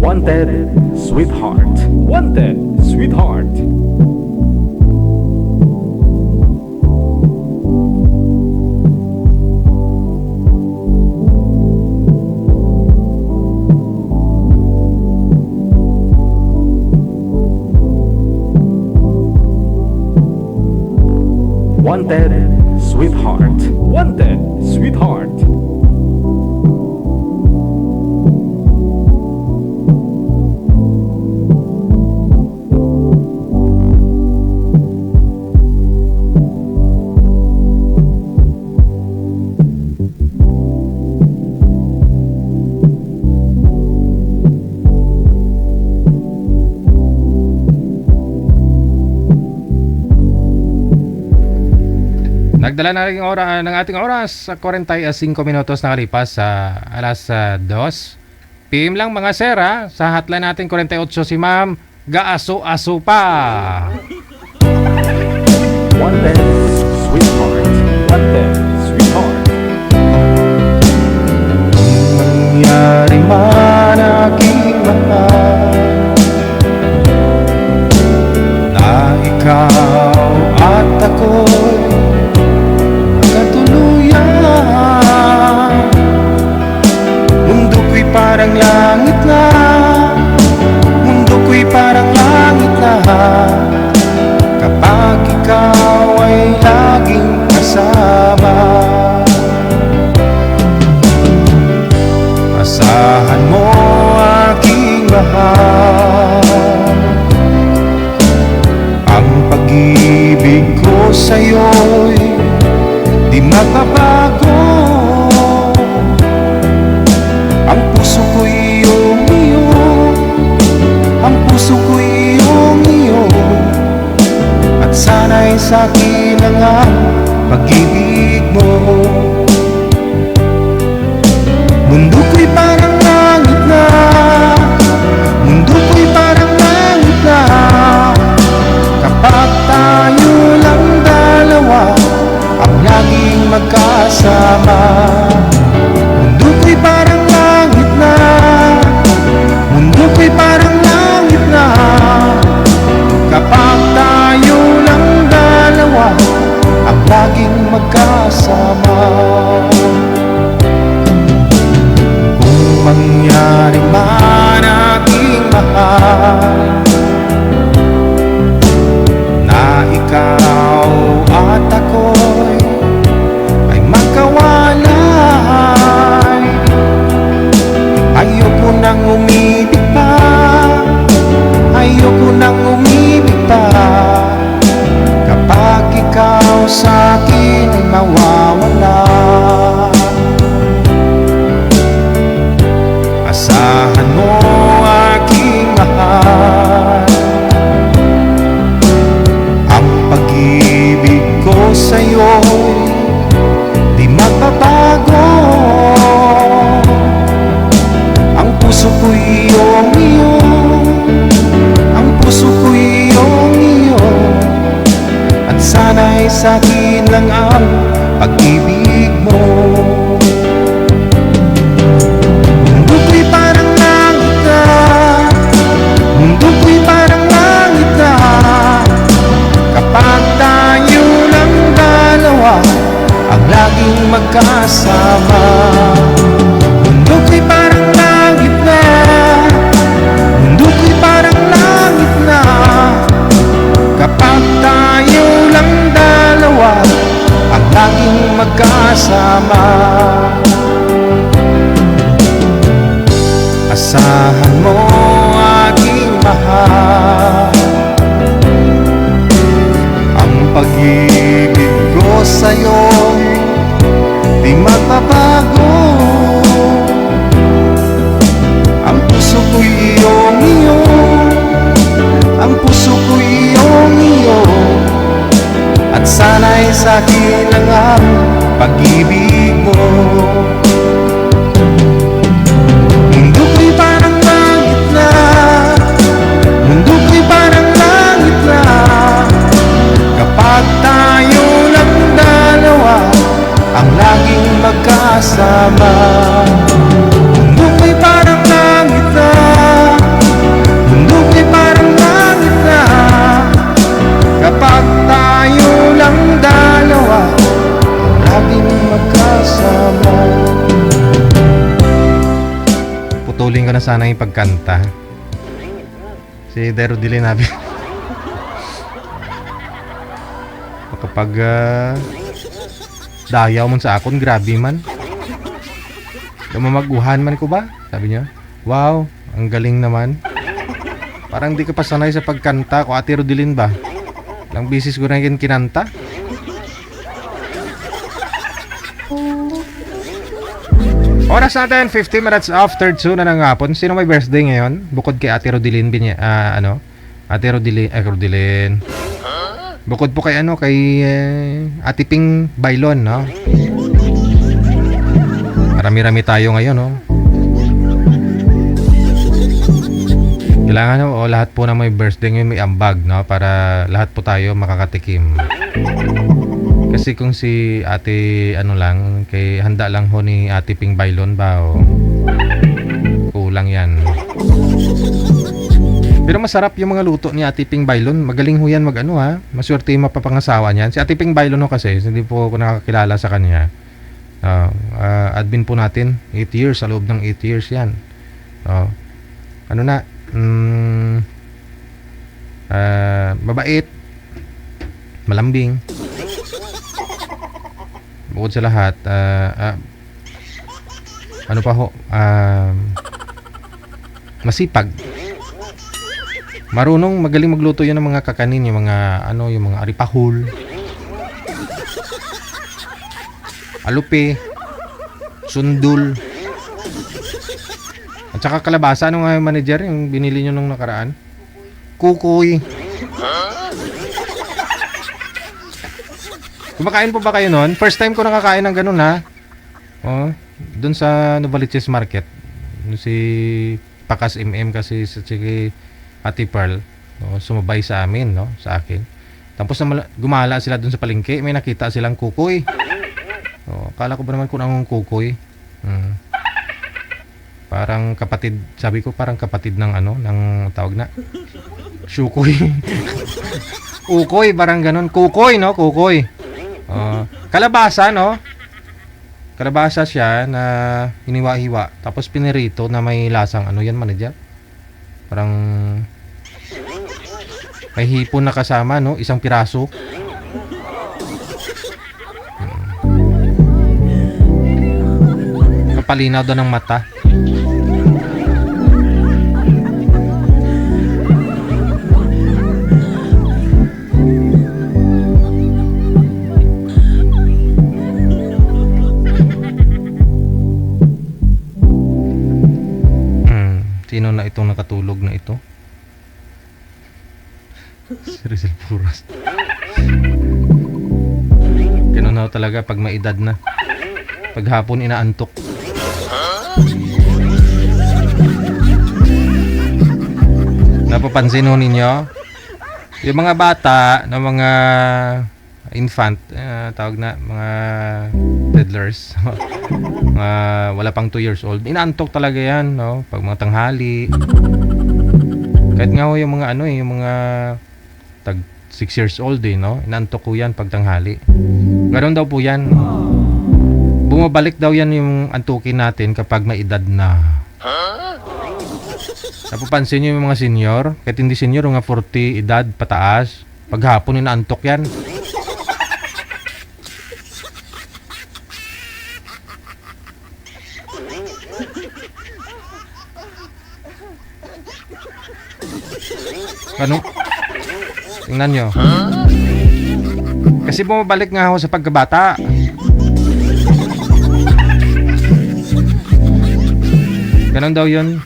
Wanted, sweetheart. Wanted, sweetheart. Wanted, sweetheart. Wanted, sweetheart. Nagdala na rin ng ating oras sa 45 minutos nakalipas sa alas 2 PM lang mga sera. Sa hotline natin 48 si Ma'am Gaaso-aso pa. Wanted, sweetheart. Wanted, sweetheart. Mangyari man aking mahal na ikaw at ako'y mundo ko'y parang langit na, mundo ko'y parang langit na, kapag ikaw ay laging kasama. Asahan mo aking mahal, ang pag-ibig ko sa'yo'y di magbabago. Ang puso ko'y iyong-iyo, ang puso ko'y iyong-iyo, at sana'y sa'kin ang pag-ibig mo. Mundo ko'y parang langit na, mundo ko'y parang langit na, kapag tayo lang dalawa ang laging magkasama. Mundo ko'y parang langit na, mundo ko'y parang langit na, kapag tayo lang dalawa ang laging magkasama. Kung mangyari man aking mahal na ikaw at ako'y ay magkawalay, ayoko nang umibig pa, ayoko nang umibig pa, kapag ikaw sa'kin ay mawawala. Asahan mo aking mahal, ang pag-ibig ko sa'yo'y di magbabago. Ang puso ko'y iyong-iyo, ang puso ko'y iyong-iyo, at sana'y sa'kin lang ang pag-ibig mo. Mundo ko'y parang langit na, mundo ko'y parang langit na, kapag tayo lang dalawa ang laging magkasama. Mundo ko'y parang langit na, mundo ko'y parang langit na, kapag tayo lang dalawa ang laging magkasama. akin lang ang pag-ibig mo. Mundo ko'y parang langit na, mundo ko'y parang langit na, kapag tayo lang dalawa ang laging magkasama. Mundo ko'y parang langit na, mundo ko'y parang langit na, kapag tayo lang dalawa ang laging magkasama. Putulin ko na sana yung pagkanta. Si Dero Dilinabi. Kapag dayaw man sa akon, grabe man. Lumamaguhan man ko ba? Sabi niya, wow, ang galing naman. Parang di ka pa sanay sa pagkanta ko, Ate Rodilin ba? Lang bisis ko na yung kinanta. Oras natin, 50 minutes after 2 na ng hapon. Sino may birthday ngayon? Bukod kay Ate Rodilin, Ate Rodilin. Bukod po kay kay Ate Ping Bailon, no? Marami-rami tayo ngayon, no? Kailangan lahat po na may birthday ngayon may ambag, no? Para lahat po tayo makakatikim. Kasi kung si Ate lang, kay handa lang ho ni Ate Ping Bailon ba, kulang yan. Pero masarap yung mga luto ni Ate Ping Bailon. Magaling ho yan maswerte yung mapapangasawa niyan. Si Ate Ping Bailon kasi, hindi po ako nakakilala sa kanya. Admin po natin, 8 years, sa loob ng 8 years yan. Mabait, malambing. Bukod sa lahat, masipag. Marunong, magaling magluto yan ng mga kakanin, yung mga aripahul, alupe, sundul, at saka kalabasa. Ano nga yung manager, yung binili nyo nung nakaraan? Kukoy. Kumakain po ba kayo nun? First time ko nakakain ng ganun, ha? Doon sa Novaliches Market. Si Pakas kasi si Ate Pearl, sumabay sa amin, no? Sa akin. Tapos gumala sila doon sa palengke, may nakita silang kukoy. Akala ko ba naman kung anong kukoy? Parang kapatid, sabi ko parang kapatid ng ng tawag na Shukoy. Ukoy, parang ganun. Kukoy, no? Kukoy. Kalabasa, no? Kalabasa siya na hiniwa-hiwa. Tapos pinirito na may lasang yan manager? Parang may hipon na kasama, no? Isang piraso. Kapalinaw daw ng mata. Sino na itong nakatulog na ito? Si Rizal Puras. Ganun na talaga pag may edad na. Pag hapon inaantok. Napapansin ho ninyo? Yung mga bata na mga infant, tawag na mga toddlers. Wala pang 2 years old. Inaantok talaga yan, no? Pag mga tanghali. Kahit nga ho yung mga yung mga tag 6 years old no? Inaantok ko yan pag tanghali. Ganoon daw po yan. Bumabalik daw yan yung antukin natin kapag may edad na. Napapansin nyo yung mga senior? Kahit hindi senior, mga 40 edad pataas, pag hapon inaantok yan. Ano? Tingnan nyo. Kasi bumabalik nga ako sa pagkabata. Ganon daw yun.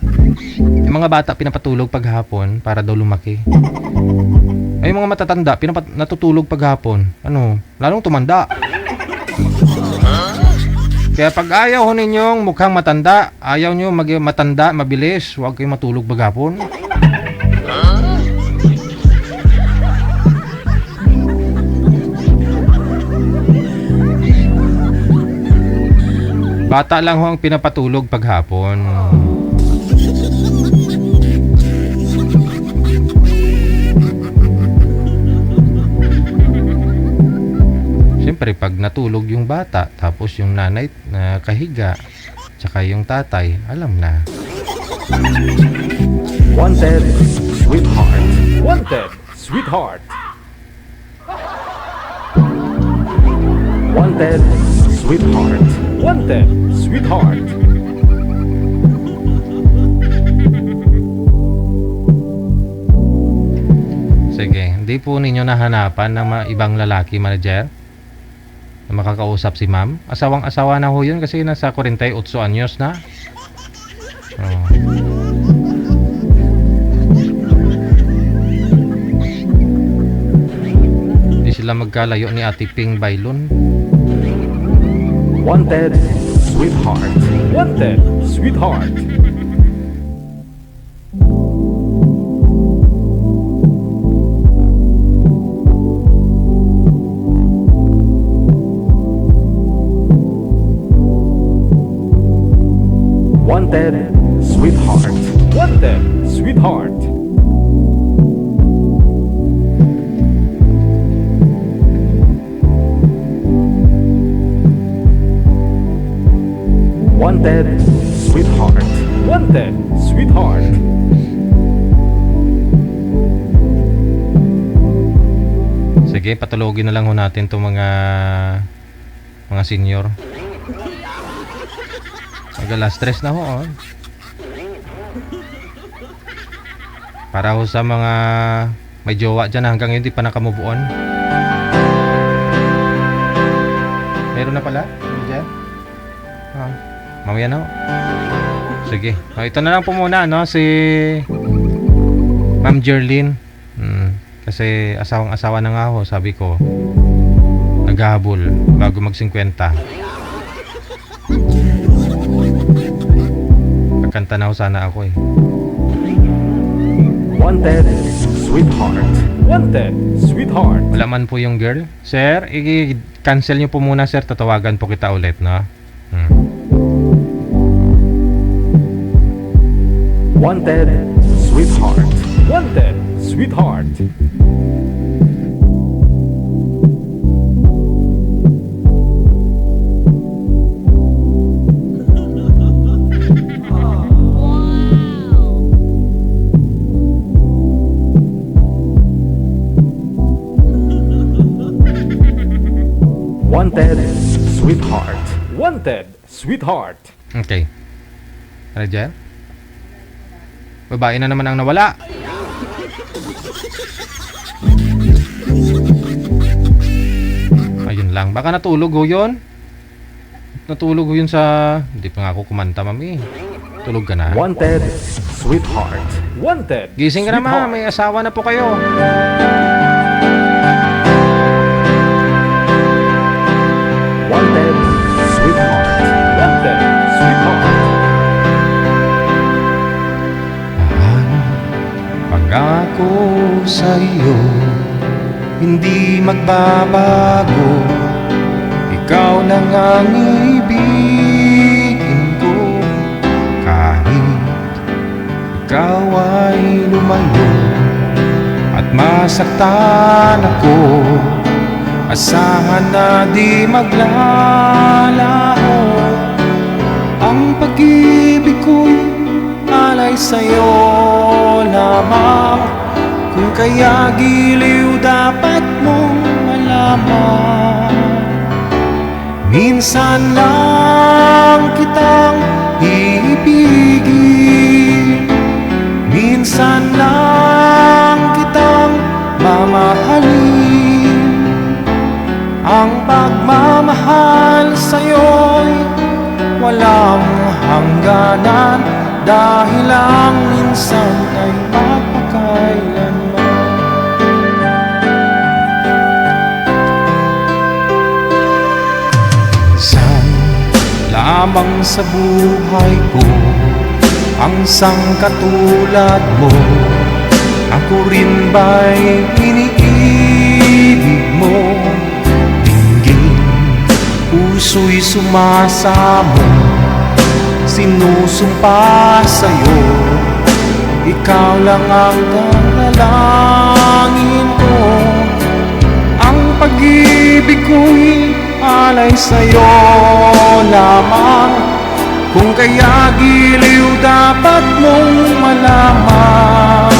Yung mga bata pinapatulog paghapon para daw lumaki. Ay, yung mga matatanda, natutulog paghapon. Ano, lalong tumanda. Kaya pag ayaw ho ninyong mukhang matanda, ayaw nyo matanda, mabilis, huwag kayong matulog paghapon. Bata lang ho ang pinapatulog paghapon. Siyempre, pag natulog yung bata, tapos yung nanay na kahiga, tsaka yung tatay, alam na. Wanted, sweetheart. Wanted, sweetheart. Wanted, sweetheart. Wanted, sweetheart. Sige, hindi po ninyo nahanapan ng ibang lalaki, manager, na makakausap si ma'am. Asawang-asawa na ho yun kasi nasa 48 anyos na. Oh. Hindi sila magkalayo ni Ate Ping Bailon. Wanted, sweetheart. Wanted, sweetheart. Wanted, sweetheart. Wanted, sweetheart. Wanted, sweetheart. Wanted, sweetheart. Sige, patulogin na lang ho natin itong mga senior. Nag-alas stress na ho, oh. Para ho sa mga may jowa dyan hanggang hindi pa nakamove on. Meron na pala? Dyan? Oh, mamaya na ho. Sige, ito na lang po muna, no? Si Ma'am Jerlyn. Kasi asawang-asawa na nga ho, sabi ko. Naghahabol bago mag-50. Kanta na ho sana ako eh. Wanted, sweetheart. Wanted, sweetheart. Wala man po yung girl. Sir, i-cancel nyo po muna, sir. Tatawagan po kita ulit, no? Wanted, sweetheart. Wanted, sweetheart. Wanted, sweetheart. Wanted, sweetheart. Okay. Roger? Babae na naman ang nawala. Ayun lang. Baka natulog ho yun. Natulog ho yun sa... Hindi pa nga ako kumanta, mami. Tulog ka na. Wanted, sweetheart. Wanted, Gising ka na, ma. sweetheart. May asawa na po kayo. Wanted, sweetheart. Wanted, sweetheart. Pangako sa iyo, hindi magbabago. Ikaw lang ang ibigin ko. Kahit ikaw ay lumayo at masaktan ako, asahan na di maglalaho. Ang pag-ibig ko'y alay sa'yo lamang. Kung kaya giliw dapat mong malaman. Minsan lang kitang iibigin, minsan lang kitang mamahalin. Ang pagmamahal sa'yo'y walang hangganan, dahil ang minsan ay mapakailanman. lamang sa buhay ko ang sangkatulad mo. Ako rin ba'y iniibig mo? Dinggin, puso'y sumasamo, sinusumpa sa'yo. Ikaw lang ang dalangin ko. Ang pag-ibig ko'y alay sa'yo lamang. Kung kaya giliw dapat mong malaman,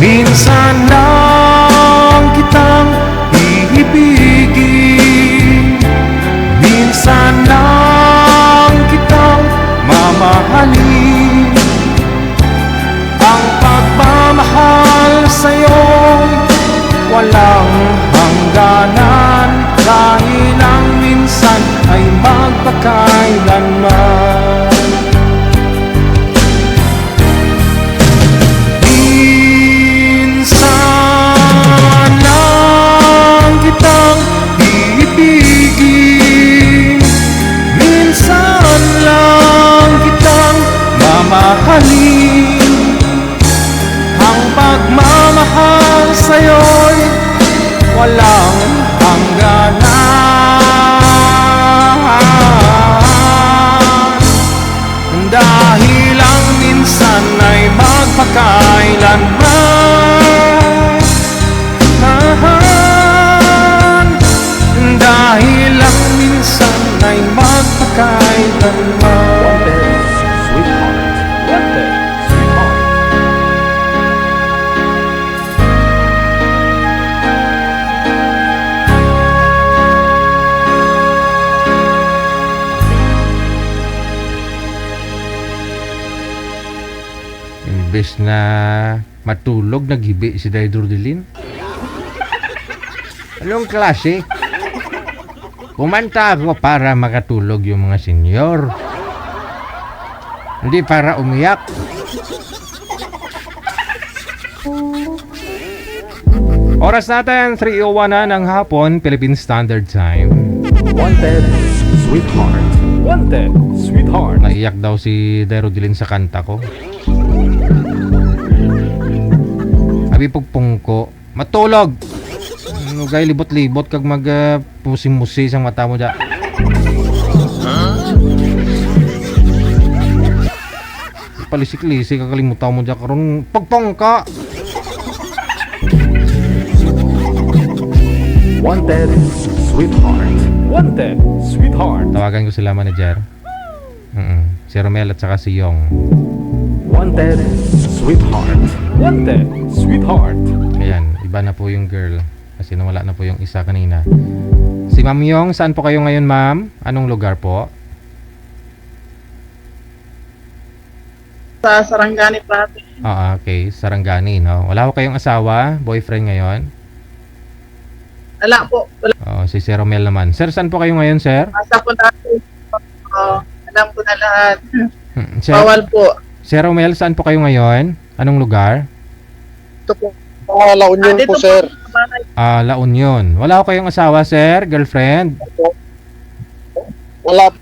minsan lang kitang iibigin, minsan lang kitang mamahalin. Ang pagmamahal sa'yo'y walang hangganan, dahil ang minsan ay magpakailanman. Minsan lang kitang iibigin, minsan lang kitang mamahalin. Ang pagmamahal sa'yo'y walang hangganan, dahil ang minsan ay magpakailanman. Dahil ang minsan ay magpakailanman. Wanted, sweetheart. Imbes na matulog, naghibi si Day Durdelin. Anong klase? Kumanta ako para makatulog yung mga senyor, hindi para umiyak. Oras natin 3:01 na ng hapon, Philippine Standard Time. Wanted, sweetheart. Wanted, sweetheart. Naiyak daw si Derudilin sa kanta ko. Abi pugpong ko, matulog. Gay libot-libot kag mag pusi-musi sang mata mo da. Palisik-lisik kakalimutan mo da karon pagpong ka. Wanted, sweetheart. Wanted, sweetheart. Tawagan ko sila manager. Si Romel at saka si Yong. Wanted, sweetheart. Wanted, sweetheart. Ayan, iba na po yung girl. Kasi nawala na po yung isa kanina. Si Ma'am Yong, saan po kayo ngayon, ma'am? Anong lugar po? Sa Sarangani Plaza. Okay. Sarangani, no? Wala po kayong asawa, boyfriend ngayon? Wala po. Wala. Si Sir Romel naman. Sir, saan po kayo ngayon, sir? Asa po natin. Alam ko na lahat. Sir, Bawal po. Sir Romel, saan po kayo ngayon? Anong lugar? Ito po. La Union po, sir. La Union. Wala ko kayong asawa, sir? Girlfriend? Wala po.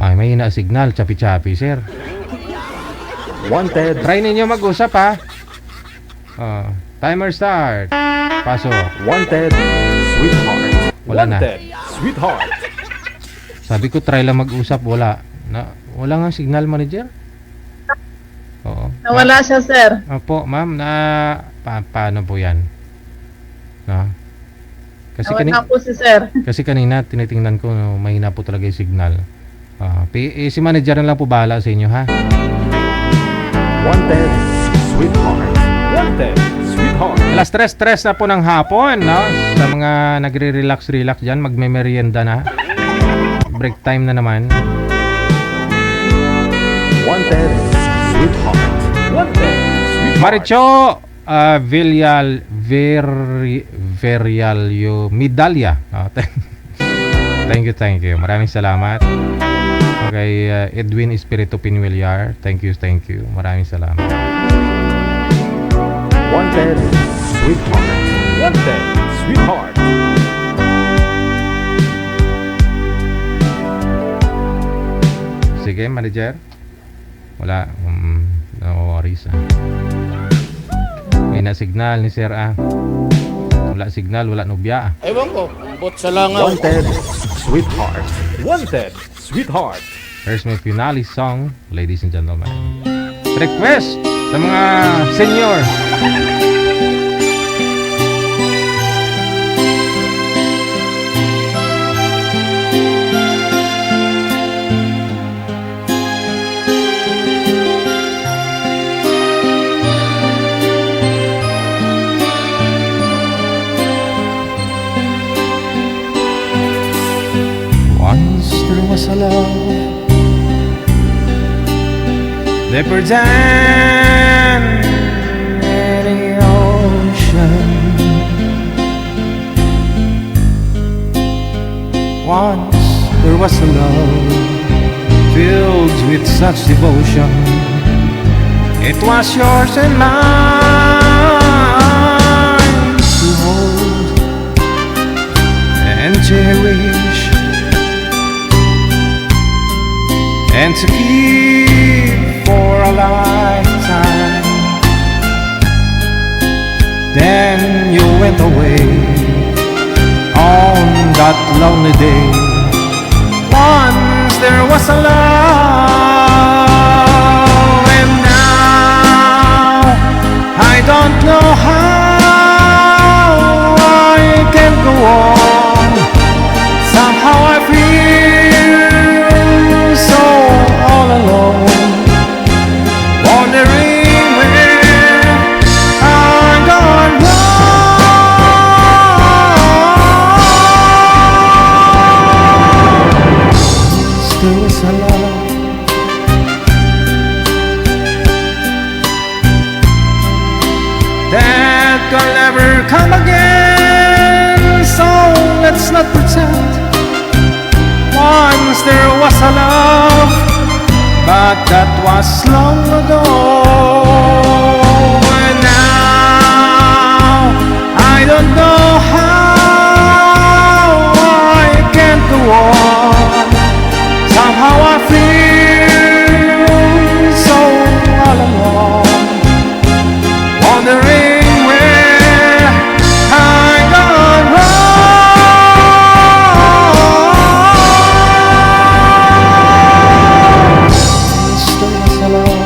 Ay, may hina signal. Chapi-chapi, sir. Wanted, Try ninyo mag-usap, ha? Timer start. Pasok. wanted, sweetheart. Wala na. Wanted, sweetheart. Sabi ko, try lang mag-usap. Wala. Wala nga signal, manager? Oo. Nawala siya, sir. Opo, ma'am. Paano po yan? No? Nawala po si sir. Kasi kanina, tinitingnan ko, no, mahina po talaga yung signal. Si manager na lang po bahala sa inyo, ha? Wanted, sweetheart. Wanted, sweetheart. Alas stress na po ng hapon, no? Sa mga nagre-relax dyan, magme-merienda na. Break time na naman. Wanted, sweetheart. Wanted, sweetheart. Maricho Verialio Medalya. Thank you. Maraming salamat. Okay, Edwin Espiritu Pinuelyar. Thank you. Maraming salamat. Wanted, sweetheart. Wanted, sweetheart. sige, manager. Wala. No worries. May na-signal ni Sir Wala signal, wala nobya. Ewan ko, bot sa langaw. Wanted, sweetheart. Wanted, sweetheart. Here's my finale song, ladies and gentlemen. Request sa mga senior. Once there was a love Deeper than any ocean. Once there was a love filled with such devotion. It was yours and mine to hold and cherish and to keep for a lifetime. Then you went away on that lonely day. Once there was a love, and now I don't know how I can go on. Somehow I feel so all alone, wondering where I'm gone wrong. There was a love that will never come again, so let's not pretend. Once there was a love, but that was long ago. And now I don't know how I can go on. Somehow I feel so all alone, wondering where I gone wrong. there was a love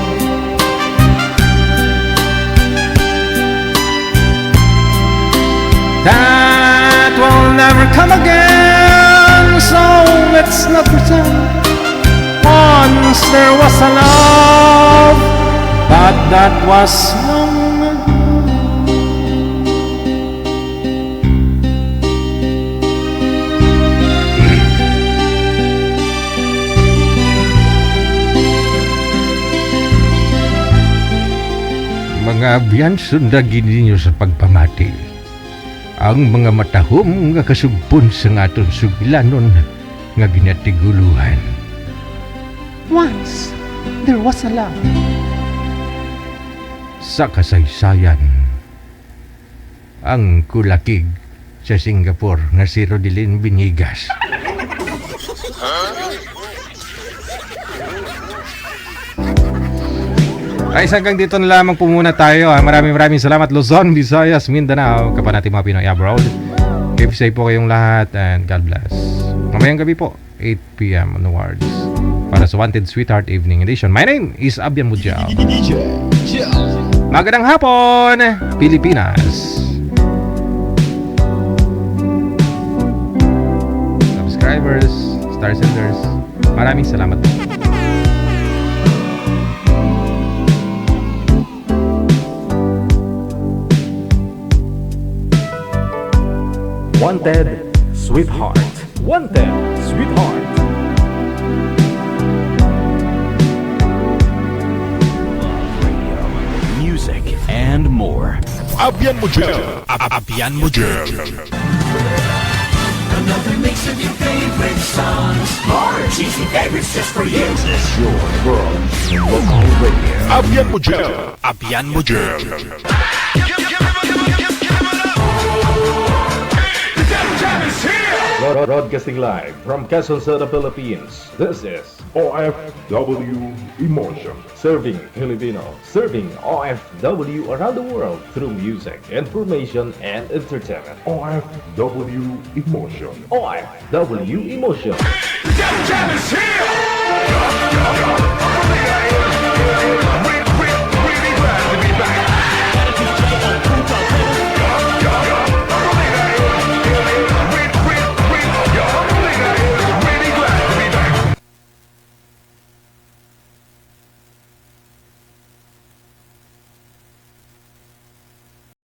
That will never come again, so let's not pretend. Once there was a love, but that was long ago. mga biyanson na gininyo sa pagpamati. Ang mga matahom nga kasugpon sa aton sugilanon nga ginatiguluhan. Once there was a love. Sa kasaysayan, ang kulakig sa Singapore nga si Rodelin Binigas. Guys, hanggang dito na lamang po muna tayo. Maraming salamat Luzon, Visayas, Mindanao, kapanating mga Pinoy abroad. Keep safe po kayong lahat and God bless. Mamayang gabi po, 8 p.m. onwards para sa Wanted Sweetheart Evening Edition. My name is Abian Mujao. Magandang hapon, Pilipinas. Subscribers, star senders, maraming salamat po. Wanted, sweetheart. Wanted, sweetheart. Music and more. Abian Mujel. Abian Mujel. Another mix of your favorite songs. More cheesy favorites just for you. This is your world. Local radio. Abian Mujel. Abian Mujel. Broadcasting live from Quezon City, Philippines. This is OFW Emotion. Serving Filipino, serving OFW around the world through music, information, and entertainment. OFW Emotion. OFW Emotion. The Devil Jam is here!